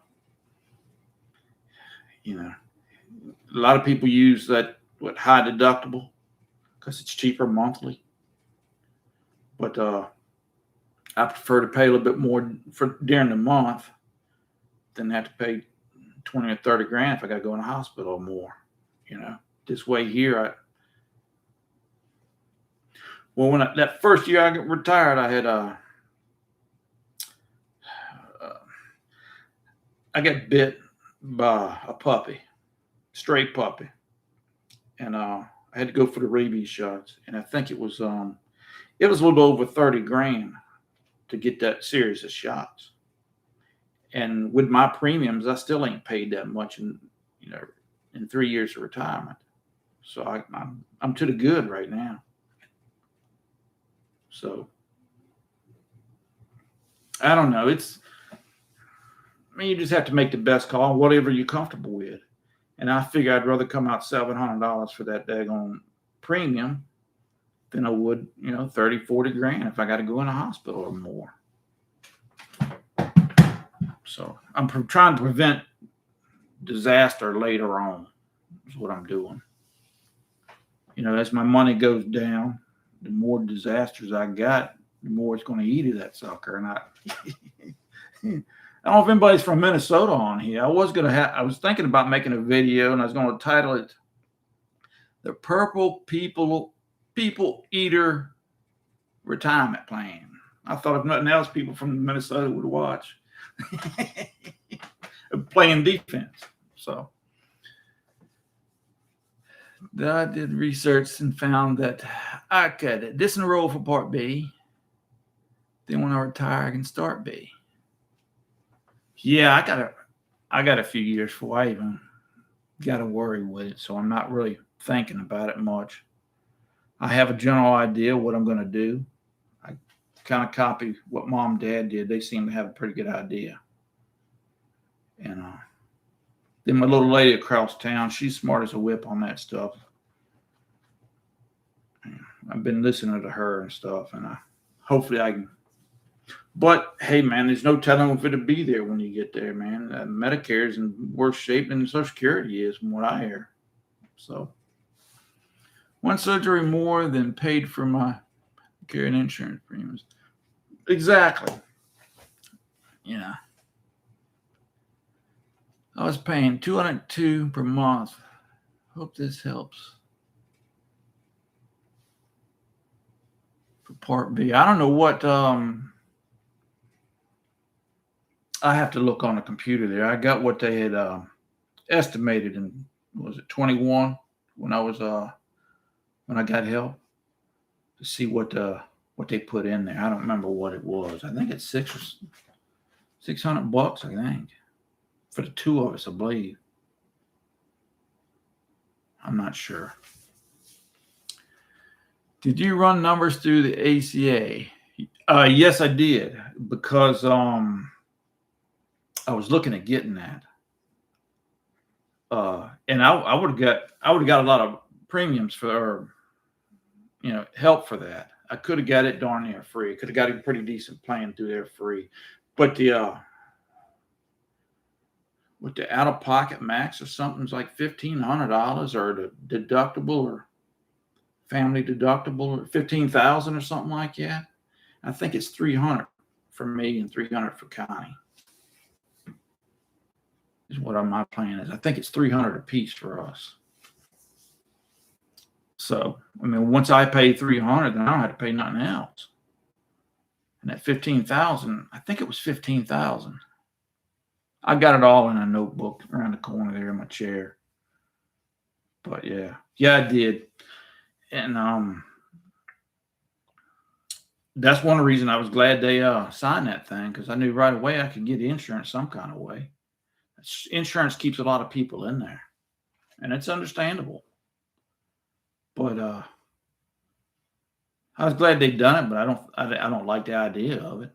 Speaker 1: lot of people use that high deductible because it's cheaper monthly. But I prefer to pay a little bit more for during the month than have to pay 20 or 30 grand if I got to go in the hospital or more. This way here, when that first year I got retired, I had I got bit by a puppy, stray puppy, and I had to go for the rabies shots, and I think it was a little over 30 grand to get that series of shots. And with my premiums, I still ain't paid that much in 3 years of retirement. So I'm to the good right now. So I don't know. You just have to make the best call, whatever you're comfortable with. And I figure I'd rather come out $700 for that daggone premium than I would, 30, 40 grand if I got to go in a hospital or more. So I'm trying to prevent disaster later on is what I'm doing. As my money goes down, the more disasters I got, the more it's going to eat of that sucker. And I don't know if anybody's from Minnesota on here. I was thinking about making a video, and I was going to title it "The Purple People Eater Retirement Plan." I thought if nothing else, people from Minnesota would watch. Playing defense. So I did research and found that I could disenroll for Part B. Then when I retire, I can start B. Yeah, I got a few years before I even got to worry with it, so I'm not really thinking about it much. I have a general idea what I'm going to do. I kind of copy what Mom and Dad did. They seem to have a pretty good idea. And then my little lady across town, she's smart as a whip on that stuff. I've been listening to her and stuff, and hopefully I can. But hey, man, there's no telling if it'll be there when you get there, man. Medicare is in worse shape than Social Security is, from what I hear. So, one surgery more than paid for my care and insurance premiums. Exactly. You know, I was paying $202 per month. Hope this helps. For Part B, I don't know what. I have to look on the computer there. I got what they had estimated in, was it 21 when I got help, to see what they put in there. I don't remember what it was. I think it's $600, I think, for the two of us, I believe. I'm not sure. Did you run numbers through the ACA? Yes, I did, because I was looking at getting that, and I would have got a lot of premiums for, help for that. I could have got it darn near free. Could have got a pretty decent plan through there free, but with the out of pocket max or something's like $1,500, or the deductible or family deductible or 15,000 or something like that. I think it's 300 for me and 300 for Connie. Is what my plan is. I think it's 300 a piece for us. So, I mean, once I pay 300, then I don't have to pay nothing else. And at 15,000, I think it was 15,000. I got it all in a notebook around the corner there in my chair. But yeah, I did. And that's one reason I was glad they signed that thing, because I knew right away I could get insurance some kind of way. Insurance keeps a lot of people in there, and it's understandable. But I was glad they'd done it, but I don't like the idea of it.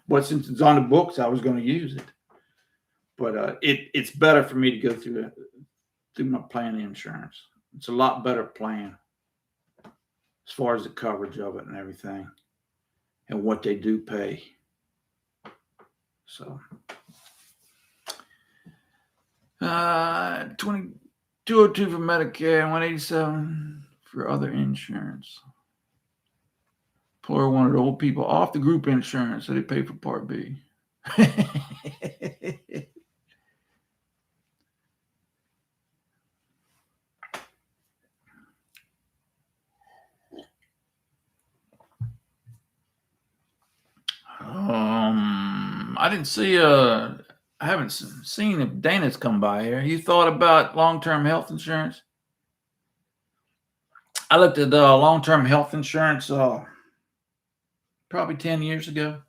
Speaker 1: But since it's on the books, I was going to use it. But it's better for me to go through my plan insurance. It's a lot better plan as far as the coverage of it and everything, and what they do pay. So, 202 for Medicare, 187 for other insurance. Employer wanted old people off the group insurance, so they pay for Part B. I haven't seen if Dana's come by here. You thought about long-term health insurance? I looked at long-term health insurance probably 10 years ago,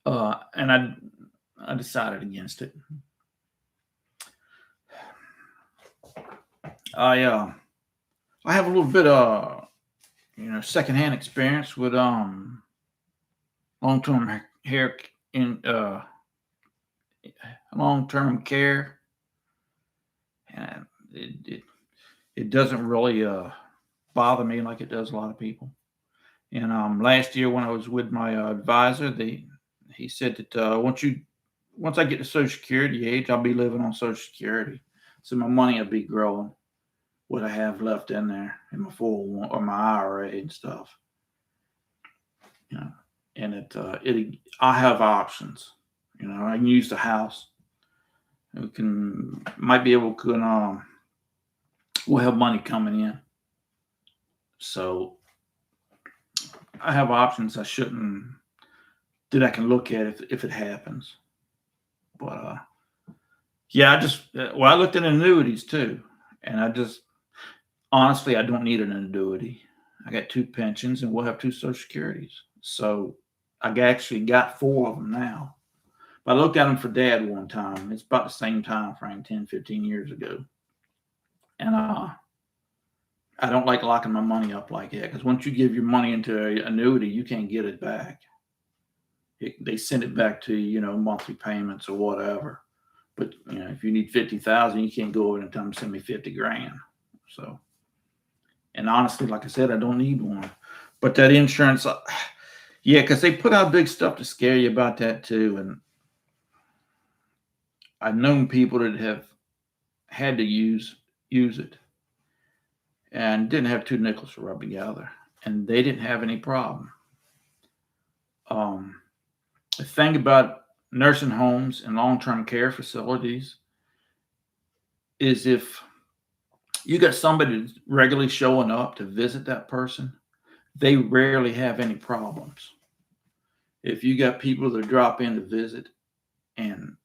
Speaker 1: and I decided against it. I have a little bit of secondhand experience with long-term long-term care, and it doesn't really bother me like it does a lot of people. And last year when I was with my advisor, he said that once I get to Social Security age, I'll be living on Social Security, so my money will be growing, what I have left in there in my 401 or my IRA and stuff. And I have options. I can use the house. We'll have money coming in. So I have options that I can look at if it happens. But I looked at annuities too, and honestly, I don't need an annuity. I got 2 pensions, and we'll have 2 Social Securities. So I actually got 4 of them now. But I looked at them for Dad one time. It's about the same time frame, 10, 15 years ago. And I don't like locking my money up like that, because once you give your money into an annuity, you can't get it back. They send it back to you, monthly payments or whatever. But if you need 50,000, you can't go over and tell them send me 50 grand. So And honestly, like I said, I don't need one. But that insurance, yeah, because they put out big stuff to scare you about that too. And I've known people that have had to use it and didn't have two nickels to rub together, and they didn't have any problem. Um, the thing about nursing homes and long-term care facilities is if you got somebody regularly showing up to visit that person, they rarely have any problems. If you got people that drop in to visit and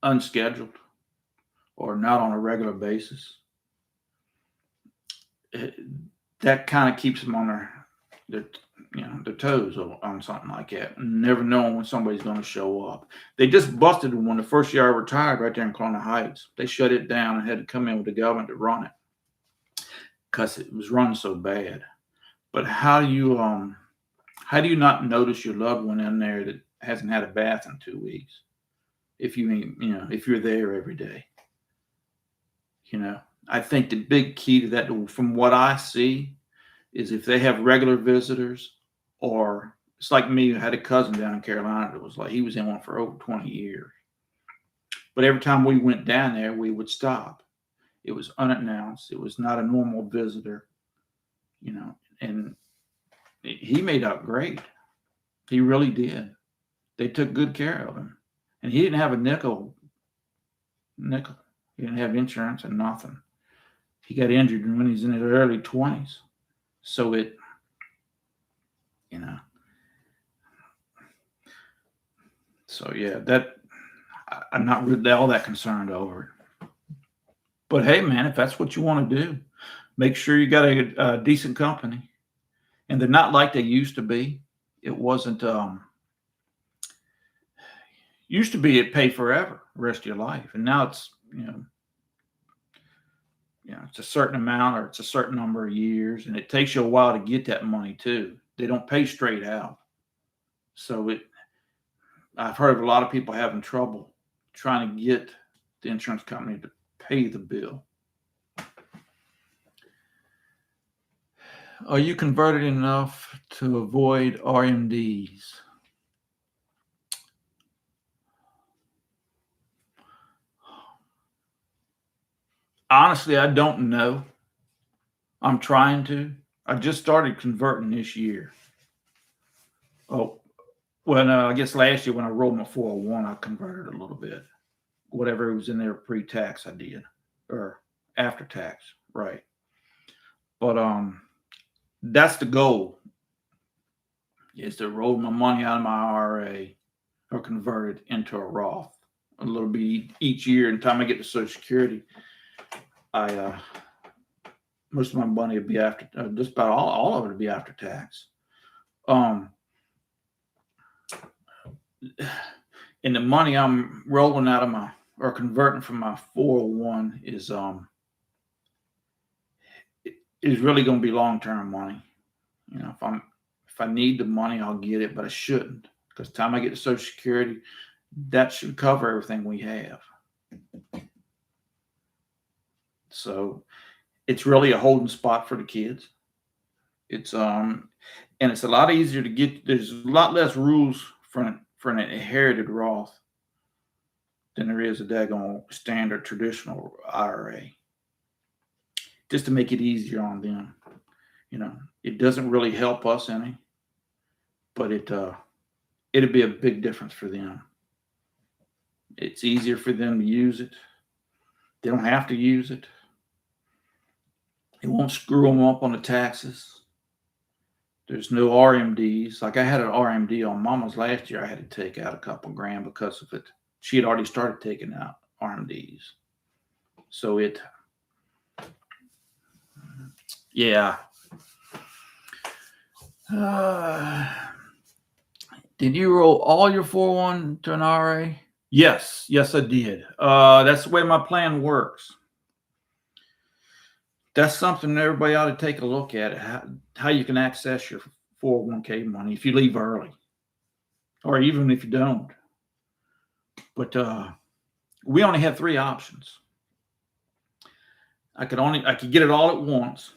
Speaker 1: unscheduled or not on a regular basis, that kind of keeps them on their their toes on something like that, never knowing when somebody's going to show up. They just busted one the first year I retired right there in Colonial Heights. They shut it down and had to come in with the government to run it because it was run so bad. But how do you not notice your loved one in there that hasn't had a bath in 2 weeks? If if you're there every day, I think the big key to that, from what I see, is if they have regular visitors, or it's like me. I had a cousin down in Carolina that was like, he was in one for over 20 years. But every time we went down there, we would stop. It was unannounced. It was not a normal visitor, and he made out great. He really did. They took good care of him. And he didn't have a nickel. He didn't have insurance and nothing. He got injured when he was in his early 20s. So so yeah, that I'm not really all that concerned over it. But hey, man, if that's what you want to do, make sure you got a decent company. And they're not like they used to be. It wasn't, used to be it pay forever, the rest of your life. And now it's, it's a certain amount or it's a certain number of years. And it takes you a while to get that money too. They don't pay straight out. So I've heard of a lot of people having trouble trying to get the insurance company to pay the bill. Are you converted enough to avoid RMDs? Honestly, I don't know. I'm trying to. I just started converting this year. Oh, well, no, I guess last year when I rolled my 401, I converted a little bit. Whatever was in there pre-tax, I did, or after tax, right? But that's the goal, is to roll my money out of my IRA or convert it into a Roth a little bit each year. And time I get to Social Security, most of my money would be after, just about all of it would be after tax. And the money I'm rolling out of or converting from my 401 is really going to be long-term money. If I need the money, I'll get it, but I shouldn't, because time I get to Social Security, that should cover everything we have. So it's really a holding spot for the kids. It's and it's a lot easier to get. There's a lot less rules for an inherited Roth than there is a daggone standard traditional IRA. Just to make it easier on them. It doesn't really help us any, but it'd be a big difference for them. It's easier for them to use it. They don't have to use it. It won't screw them up on the taxes. There's no RMDs. Like I had an RMD on Mama's last year. I had to take out a couple grand because of it. She had already started taking out RMDs. So yeah. Did you roll all your 401 to an IRA? Yes, I did. That's the way my plan works. That's something everybody ought to take a look at, how you can access your 401k money if you leave early, or even if you don't. But we only had 3 options. I could get it all at once,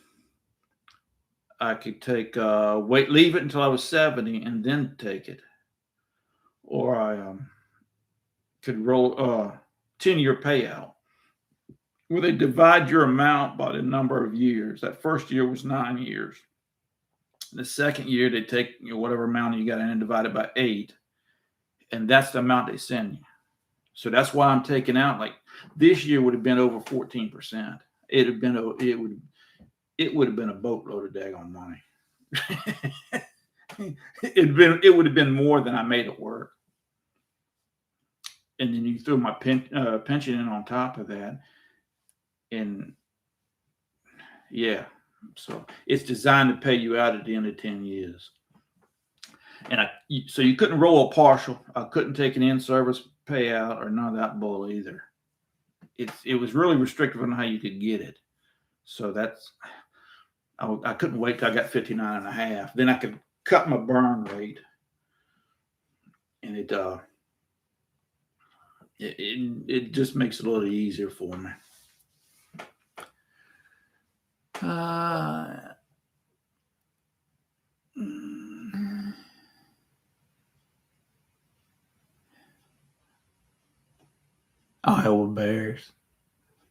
Speaker 1: I could take leave it until I was 70 and then take it, or I could roll 10-year payout where they divide your amount by the number of years. That first year was 9 years. The second year they take whatever amount you got in and divide it by 8, and that's the amount they send you. So that's why I'm taking out, like, this year would have been over 14%. It would have been a boatload of daggone money. It would have been more than I made it work. And then you throw my pension in on top of that, and yeah, so it's designed to pay you out at the end of 10 years. And so you couldn't roll a partial. I couldn't take an in-service payout or none of that bull either. It was really restrictive on how you could get it. So I couldn't wait till I got 59 and a half. Then I could cut my burn rate, and it just makes it a little easier for me. Iowa Bears.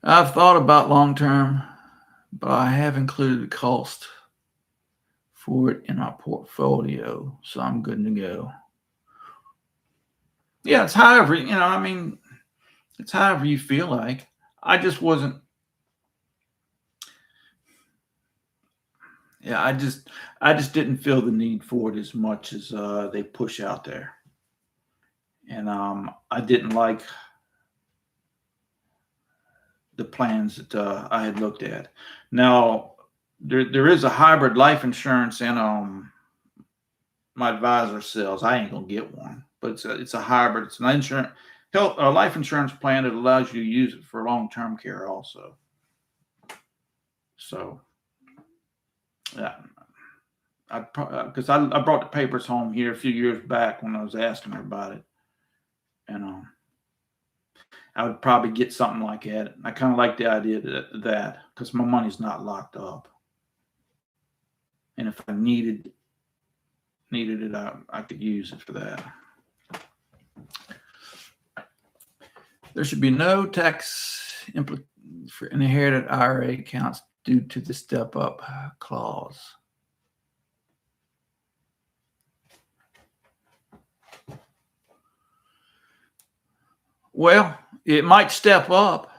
Speaker 1: I've thought about long term, but I have included the cost for it in my portfolio, so I'm good to go. Yeah, it's however, it's however you feel like. I just wasn't. Yeah, I just didn't feel the need for it as much as they push out there, and I didn't like the plans that I had looked at. Now, there is a hybrid life insurance in my advisor sells. I ain't gonna get one, but it's a hybrid. It's an life insurance plan that allows you to use it for long-term care also. So, yeah, because I brought the papers home here a few years back when I was asking her about it, and I would probably get something like that. I kind of like the idea that because my money's not locked up, and if I needed it, I could use it for that. There should be no tax for inherited IRA accounts due to the step-up clause. Well, it might step up,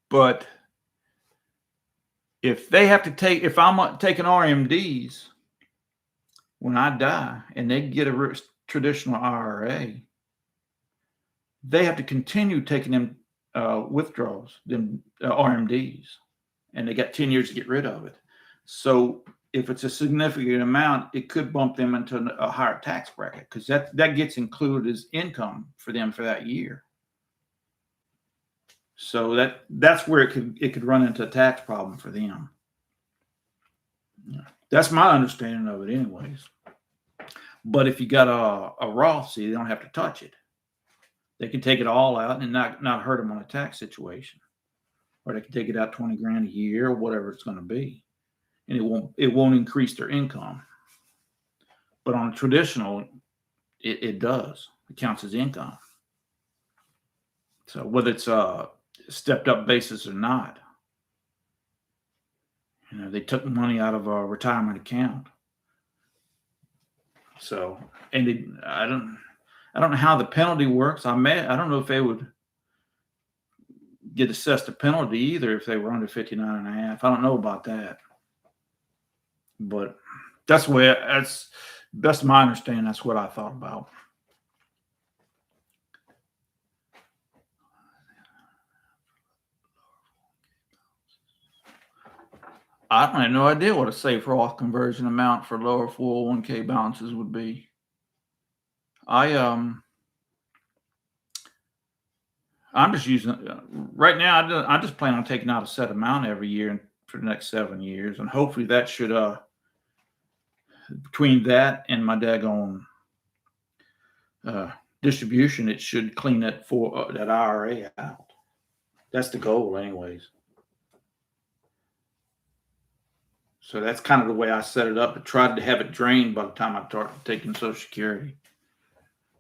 Speaker 1: but if I'm taking RMDs when I die and they get a traditional IRA, they have to continue taking them withdrawals, them RMDs, and they got 10 years to get rid of it. So if it's a significant amount, it could bump them into a higher tax bracket because that gets included as income for them for that year. So that's where it could run into a tax problem for them. Yeah. That's my understanding of it anyways. But if you got a Roth, see, they don't have to touch it. They can take it all out and not hurt them on a tax situation. Or they can take it out 20 grand a year or whatever it's going to be. And it won't increase their income. But on a traditional, it does. It counts as income. So whether it's a stepped up basis or not, they took money out of a retirement account. So, and I don't know how the penalty works. I don't know if they would get assessed a penalty either if they were under 59 and a half. I don't know about that. But that's best of my understanding, that's what I thought about. I have no idea what a safe Roth conversion amount for lower 401k balances would be. I'm just using right now. I just plan on taking out a set amount every year for the next 7 years, and hopefully that should between that and my daggone distribution, it should clean that that IRA out. That's the goal, anyways. So that's kind of the way I set it up. I tried to have it drained by the time I started taking Social Security.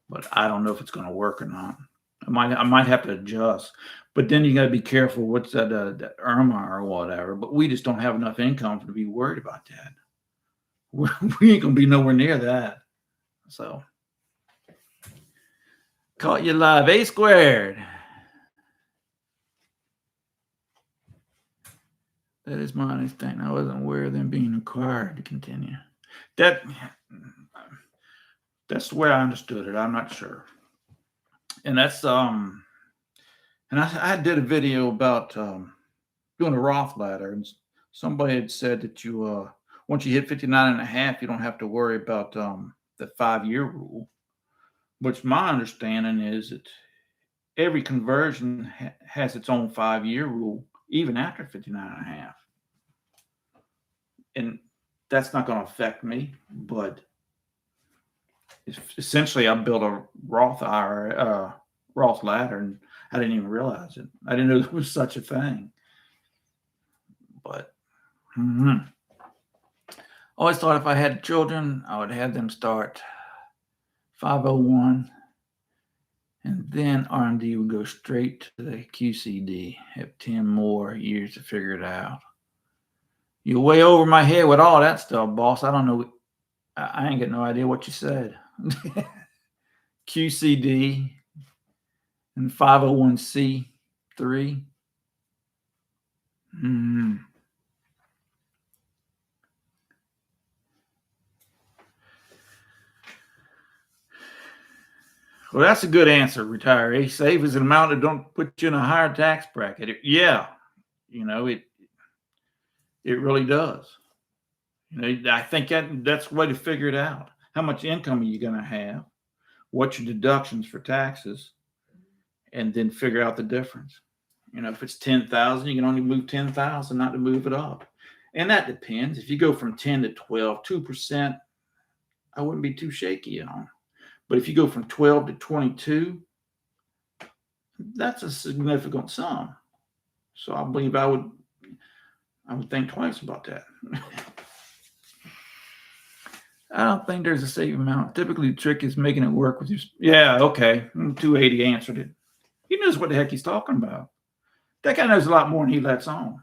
Speaker 1: But I don't know if it's going to work or not. I might have to adjust. But then you got to be careful. What's that IRMA or whatever? But we just don't have enough income to be worried about that. We ain't gonna be nowhere near that. So, caught you live. A squared. That is my understanding. I wasn't aware of them being required to continue. That's the way I understood it. I'm not sure. And that's and I did a video about doing a Roth ladder, and somebody had said that you once you hit 59 and a half, you don't have to worry about the 5-year rule. Which my understanding is that every conversion has its own 5-year rule, even after 59 and a half. And that's not going to affect me, but essentially I built a Roth IRA, Roth ladder, and I didn't even realize it. I didn't know there was such a thing. But always thought if I had children, I would have them start 501, and then R&D would go straight to the QCD. Have 10 more years to figure it out. You're way over my head with all that stuff, boss. I don't know. I ain't got no idea what you said. QCD and 501c3. Well, that's a good answer, retiree. Save is an amount that don't put you in a higher tax bracket. Yeah, it really does. I think that's the way to figure it out. How much income are you going to have? What's your deductions for taxes? And then figure out the difference. If it's 10,000, you can only move 10,000, not to move it up. And that depends. If you go from 10 to 12, 2%, I wouldn't be too shaky on. But if you go from 12 to 22, that's a significant sum. So I believe I would think twice about that. I don't think there's a safe amount. Typically, the trick is making it work with your. Yeah, okay. 280 answered it. He knows what the heck he's talking about. That guy knows a lot more than he lets on.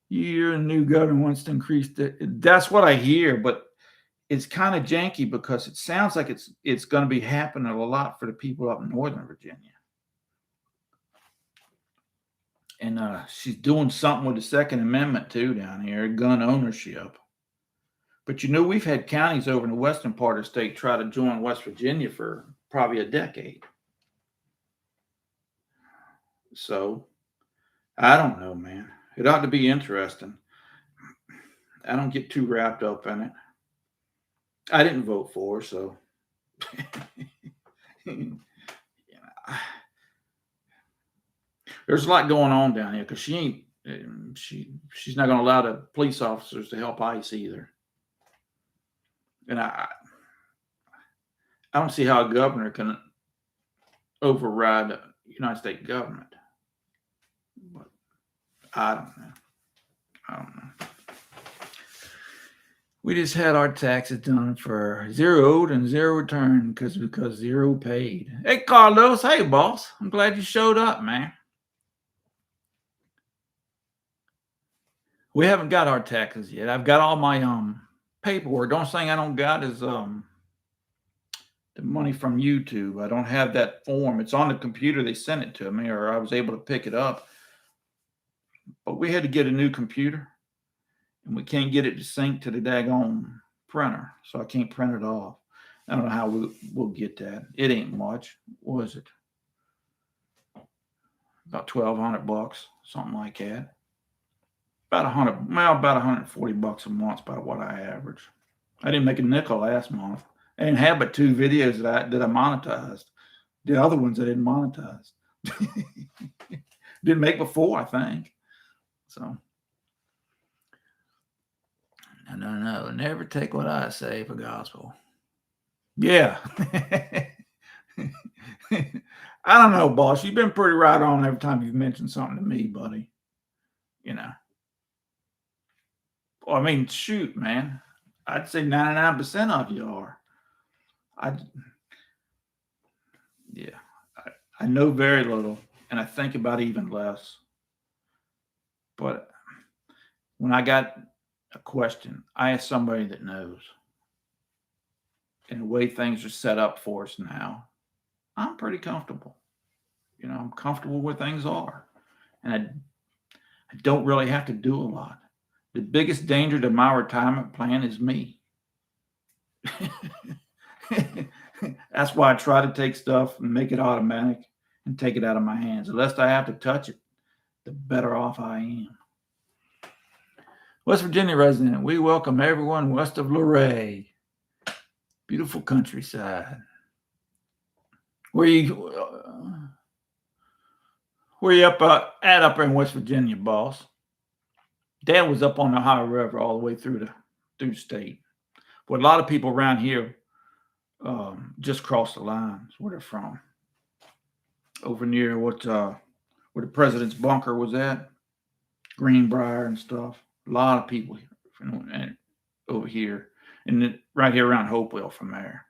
Speaker 1: You're a new governor wants to increase that's what I hear, but it's kind of janky because it sounds like it's going to be happening a lot for the people up in Northern Virginia. And she's doing something with the Second Amendment too down here, gun ownership. But we've had counties over in the western part of the state try to join West Virginia for probably a decade. So I don't know, man. It ought to be interesting. I don't get too wrapped up in it. I didn't vote for her, so there's a lot going on down here because she's not going to allow the police officers to help ICE either. And I don't see how a governor can override the United States government. But I don't know. We just had our taxes done for 0 owed and 0 returned because 0 paid. Hey, Carlos. Hey, boss. I'm glad you showed up, man. We haven't got our taxes yet. I've got all my paperwork. The only thing I don't got is the money from YouTube. I don't have that form. It's on the computer. They sent it to me, or I was able to pick it up. But we had to get a new computer, and we can't get it to sync to the daggone printer, so I can't print it off. I don't know how we'll get that. It ain't much. What was it? About $1,200, something like that. About $140 a month, about what I average. I didn't make a nickel last month. I didn't have but 2 videos that I monetized. The other ones I didn't monetize. Didn't make before, I think. So, no. Never take what I say for gospel. Yeah. I don't know, boss. You've been pretty right on every time you've mentioned something to me, buddy. Well, I mean, shoot, man. I'd say 99% of you are. I yeah. I know very little, and I think about even less. But when I got a question, I ask somebody that knows. And the way things are set up for us now, I'm pretty comfortable. I'm comfortable where things are. And I don't really have to do a lot. The biggest danger to my retirement plan is me. That's why I try to take stuff and make it automatic and take it out of my hands. The less I have to touch it, the better off I am. West Virginia resident, we welcome everyone west of Luray. Beautiful countryside. Where you up in West Virginia, boss? Dad was up on the Ohio River all the way through state. But a lot of people around here just cross the lines where they're from. Over near where the president's bunker was at, Greenbrier and stuff. A lot of people over here, and right here around Hopewell from there.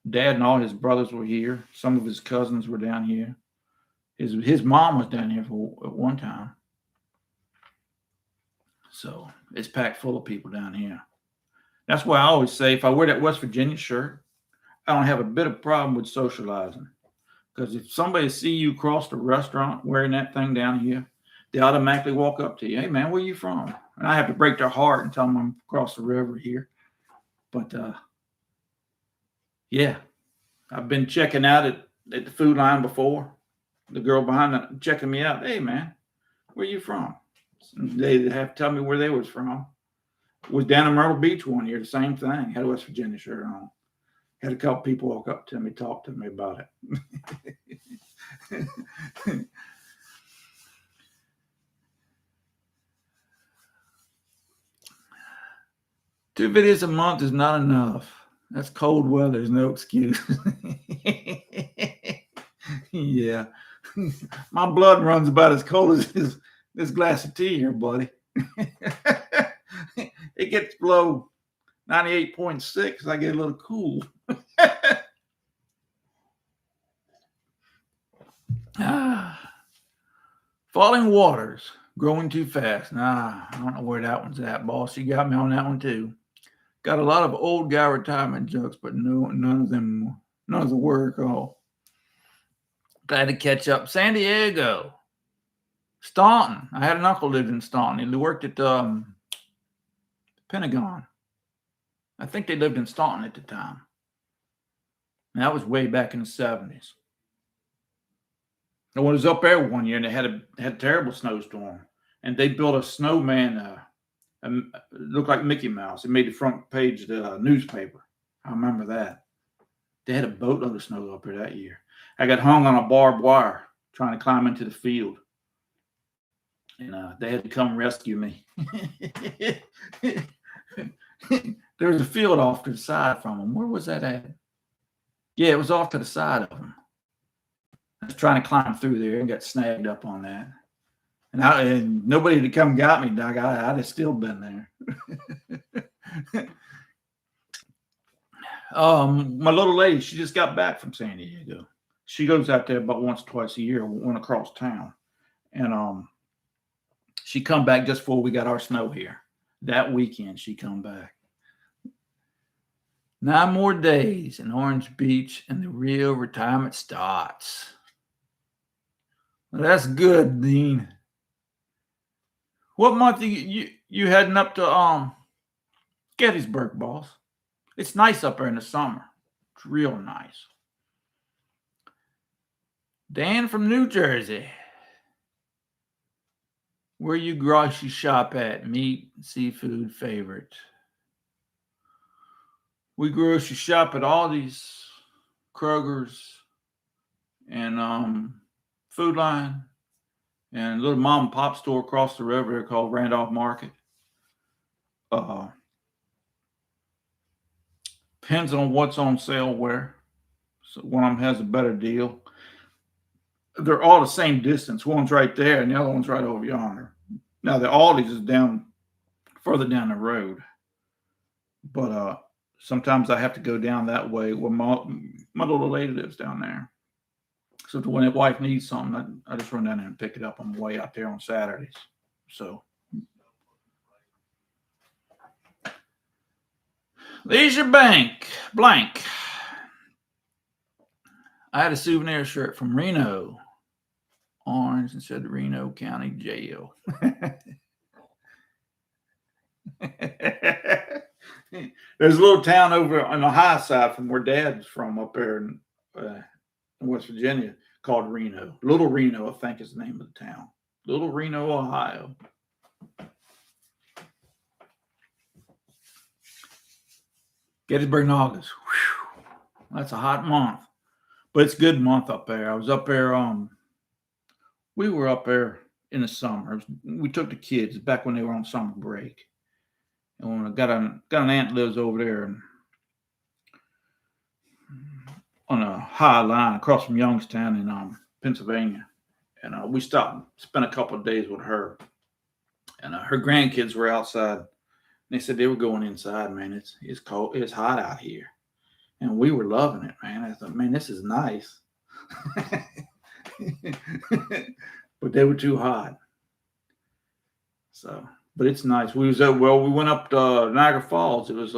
Speaker 1: Dad and all his brothers were here. Some of his cousins were down here. His mom was down here at one time. So it's packed full of people down here. That's why I always say if I wear that West Virginia shirt, I don't have a bit of problem with socializing. Because if somebody see you cross the restaurant wearing that thing down here, they automatically walk up to you. Hey, man, where you from? And I have to break their heart and tell them I'm across the river here. But, yeah, I've been checking out at the food line before. The girl behind checking me out. Hey, man, where you from? They have to tell me where they was from. Was down in Myrtle Beach one year, the same thing. Had a West Virginia shirt on. Had a couple people walk up to me, talk to me about it. 2 videos a month is not enough. That's cold weather. There's no excuse. Yeah. My blood runs about as cold as this glass of tea here, buddy. It gets below 98.6. I get a little cool. Falling waters, growing too fast. Nah, I don't know where that one's at, boss. You got me on that one too. Got a lot of old guy retirement jokes, but none of them work at all. Glad to catch up. San Diego, Staunton. I had an uncle lived in Staunton. He worked at Pentagon. I think they lived in Staunton at the time. And that was way back in the 70s. I was up there one year and they had a terrible snowstorm. And they built a snowman, looked like Mickey Mouse. It made the front page of the newspaper. I remember that. They had a boatload of snow up there that year. I got hung on a barbed wire trying to climb into the field. And they had to come rescue me. There was a field off to the side from them. Where was that at? Yeah, it was off to the side of them. I was trying to climb through there and got snagged up on that. And nobody had come got me, Doug. I'd have still been there. My little lady, she just got back from San Diego. She goes out there about once or twice a year, went across town. And she come back just before we got our snow here. That weekend, she come back. 9 more days in Orange Beach and the real retirement starts. Well, that's good, Dean. What month you heading up to Gettysburg, boss? It's nice up there in the summer. It's real nice. Dan from New Jersey. Where you grocery shop at? Meat, seafood, favorite. We grocery shop at Aldi's, Kroger's, and Food Line, and a little mom and pop store across the river there called Randolph Market. Depends on what's on sale where. So one of them has a better deal. They're all the same distance. One's right there and the other one's right over yonder. Now the Aldi's is down further down the road. But sometimes I have to go down that way where my little lady lives down there. So when that wife needs something, I just run down there and pick it up on the way out there on Saturdays. So Leisure Bank blank. I had a souvenir shirt from Reno, orange, and said Reno County Jail. There's a little town over on the high side from where Dad's from up there in West Virginia called Reno. Little Reno, I think, is the name of the town. Little Reno, Ohio. Gettysburg in August. Whew. That's a hot month, but it's a good month up there. I was up there. We were up there in the summer. We took the kids back when they were on summer break, and when I got an aunt lives over there and on a high line across from Youngstown in Pennsylvania, and we stopped, spent a couple of days with her, and her grandkids were outside. They said they were going inside. Man, it's cold. It's hot out here, and we were loving it, man. I thought, man, this is nice, but they were too hot. So, but it's nice. We went up to Niagara Falls. It was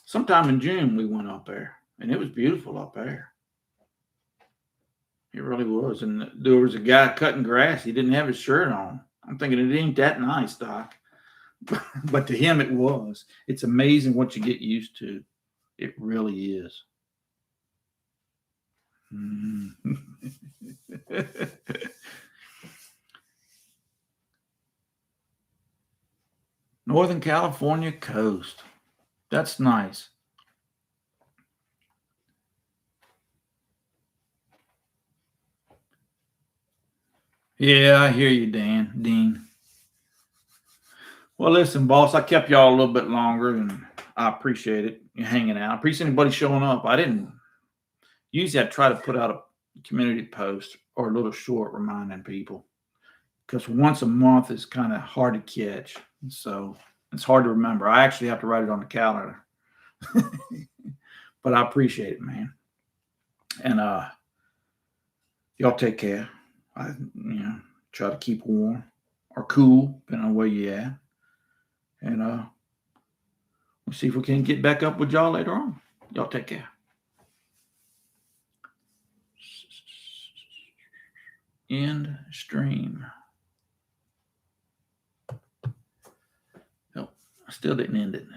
Speaker 1: sometime in June we went up there, and it was beautiful up there. It really was. And there was a guy cutting grass. He didn't have his shirt on. I'm thinking it ain't that nice, Doc. But to him, it was. It's amazing what you get used to. It really is. Northern California coast. That's nice. Yeah, I hear you, Dean. Well, listen, boss, I kept y'all a little bit longer, and I appreciate it. You hanging out. I appreciate anybody showing up. I didn't usually I try to put out a community post or a little short reminding people because once a month is kind of hard to catch. So it's hard to remember. I actually have to write it on the calendar. But I appreciate it, man. And y'all take care. I try to keep warm or cool, depending on where you at. And we'll see if we can get back up with y'all later on. Y'all take care. End stream. Nope, I still didn't end it.